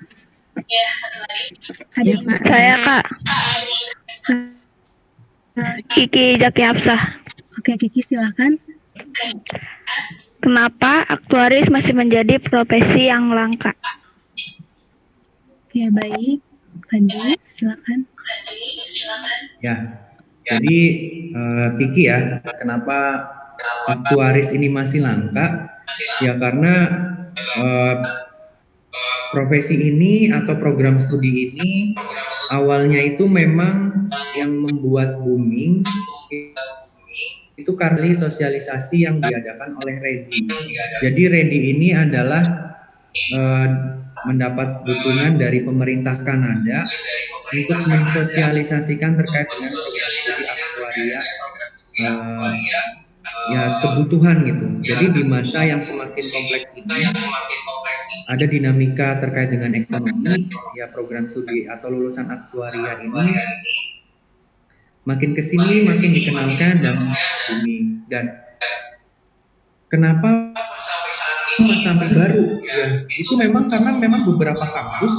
Ada Saya Kak. Kiki Zaki Hafsah. Oke, Kiki silakan. Kenapa aktuaris masih menjadi profesi yang langka? Oke, baik. Fadi, silakan. Ya, jadi Kiki ya, kenapa aktuaris ini masih langka? Ya karena profesi ini atau program studi ini awalnya itu memang yang membuat booming itu karena sosialisasi yang diadakan oleh REDI. Jadi REDI ini adalah mendapat dukungan dari pemerintah Kanada untuk mensosialisasikan terkait dengan program studi aktuaria ya kebutuhan gitu. Jadi di masa yang semakin kompleks ini ada dinamika terkait dengan ekonomi, ya program studi atau lulusan aktuaria ini makin kesini makin dikenalkan dan booming. Dan kenapa sampai baru? Ya itu memang karena memang beberapa kampus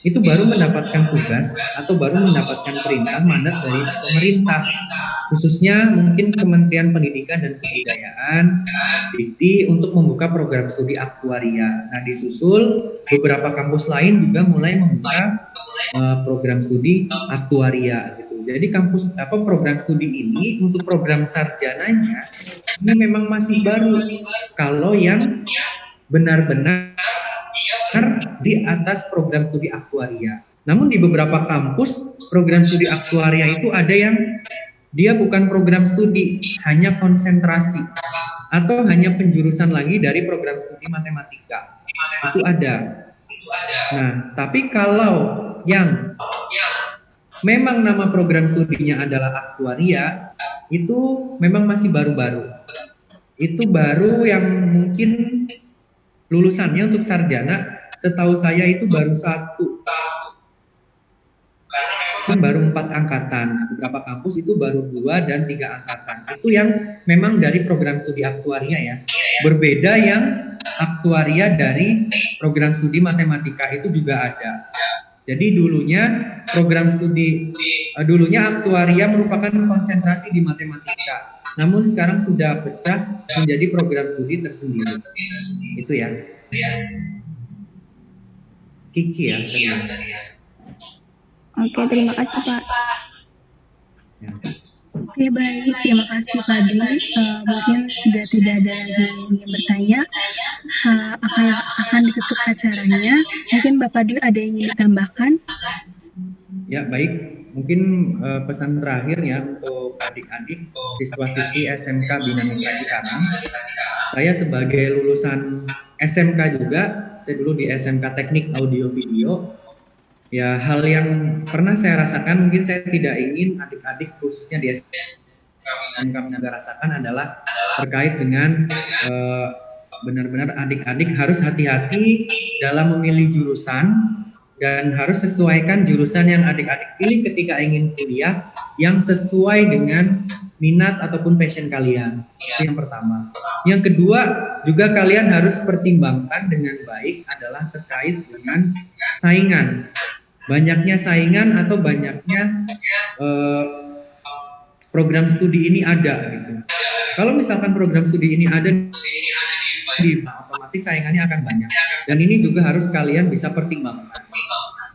itu baru mendapatkan tugas atau baru mendapatkan perintah mandat dari pemerintah, khususnya mungkin Kementerian Pendidikan dan Kebudayaan DIKTI untuk membuka program studi aktuaria. Nah disusul beberapa kampus lain juga mulai membuka program studi aktuaria. Jadi program studi ini untuk program sarjananya ini memang masih baru. Kalau yang benar-benar di atas program studi aktuaria. Namun di beberapa kampus program studi aktuaria itu ada yang dia bukan program studi, hanya konsentrasi atau hanya penjurusan lagi dari program studi matematika. Itu ada. Nah, tapi kalau yang memang nama program studinya adalah aktuaria, itu memang masih baru-baru. Itu baru yang mungkin lulusannya untuk sarjana, setahu saya itu baru 1. Kan baru 4 angkatan. Beberapa kampus itu baru 2 dan 3 angkatan. Itu yang memang dari program studi aktuaria ya. Berbeda yang aktuaria dari program studi matematika itu juga ada. Jadi dulunya aktuaria merupakan konsentrasi di matematika. Namun sekarang sudah pecah menjadi program studi tersendiri. Itu ya. Kiki ya tadi. Oke, terima kasih Pak. Ya. Oke, baik. Terima kasih Fadi. Mungkin sudah tidak ada lagi yang bertanya. Akan ditutup acaranya. Mungkin Bapak Dio ada yang ingin ditambahkan? Ya, baik. Mungkin pesan terakhir ya untuk adik-adik siswa-siswi SMK Bina Mitra Cikarang. Saya sebagai lulusan SMK juga, saya dulu di SMK Teknik Audio Video. Ya, hal yang pernah saya rasakan mungkin saya tidak ingin adik-adik khususnya di SMK Bina rasakan adalah terkait dengan benar-benar adik-adik harus hati-hati dalam memilih jurusan dan harus sesuaikan jurusan yang adik-adik pilih ketika ingin kuliah yang sesuai dengan minat ataupun passion kalian. Itu yang pertama. Yang kedua, juga kalian harus pertimbangkan dengan baik adalah terkait dengan saingan. Banyaknya saingan atau banyaknya program studi ini ada gitu. Kalau misalkan program studi ini ada otomatis saingannya akan banyak. Dan ini juga harus kalian bisa pertimbangkan.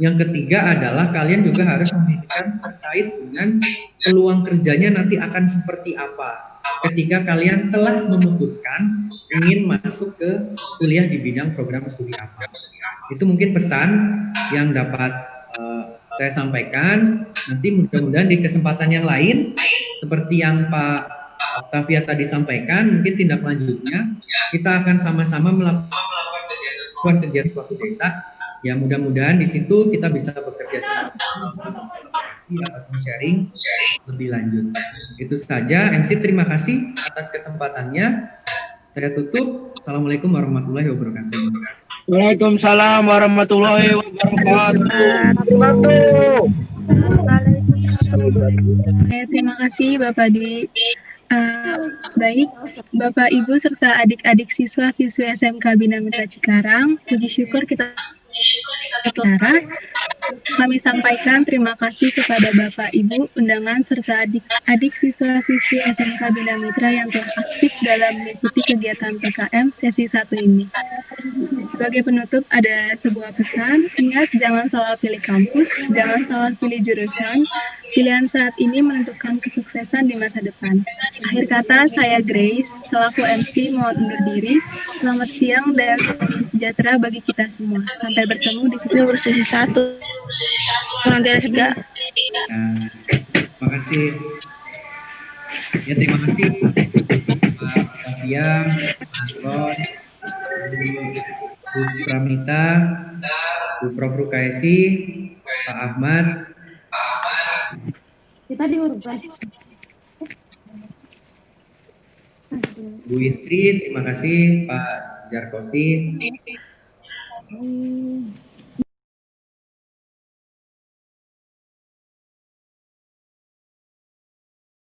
Yang ketiga adalah kalian juga harus memikirkan terkait dengan peluang kerjanya nanti akan seperti apa. ketika kalian telah memutuskan ingin masuk ke kuliah di bidang program studi apa. Itu mungkin pesan yang dapat saya sampaikan. Nanti mudah-mudahan di kesempatan yang lain, seperti yang Pak Octavia tadi sampaikan, mungkin tindak lanjutnya kita akan sama-sama melakukan kegiatan suatu desa. Ya mudah-mudahan di situ kita bisa bekerja sama ataupun sharing lebih lanjut. Itu saja. MC terima kasih atas kesempatannya. Saya tutup. Assalamualaikum warahmatullahi wabarakatuh. Waalaikumsalam warahmatullahi wabarakatuh. Terima kasih Bapak Dwi. Baik, Bapak Ibu serta adik-adik siswa-siswi SMK Bina Mitra Cikarang, puji syukur kita kami sampaikan terima kasih kepada Bapak Ibu undangan serta adik-adik siswa-siswi SMK Bina Mitra yang telah aktif dalam mengikuti kegiatan PKM sesi 1 ini. Sebagai penutup ada sebuah pesan, ingat jangan salah pilih kampus, jangan salah pilih jurusan. Pilihan saat ini menentukan kesuksesan di masa depan. Akhir kata, saya Grace, selaku MC mohon undur diri. Selamat siang dan sejahtera bagi kita semua. Sampai bertemu di sesi 1. Nanti ada 3. Terima kasih. Ya, terima kasih Pak Octavia, Anton, Bu Pramita, Bu Prof Rukaisi, Pak Ahmad. Kita diurutkan. Bu Istri, terima kasih Pak Jarkosi.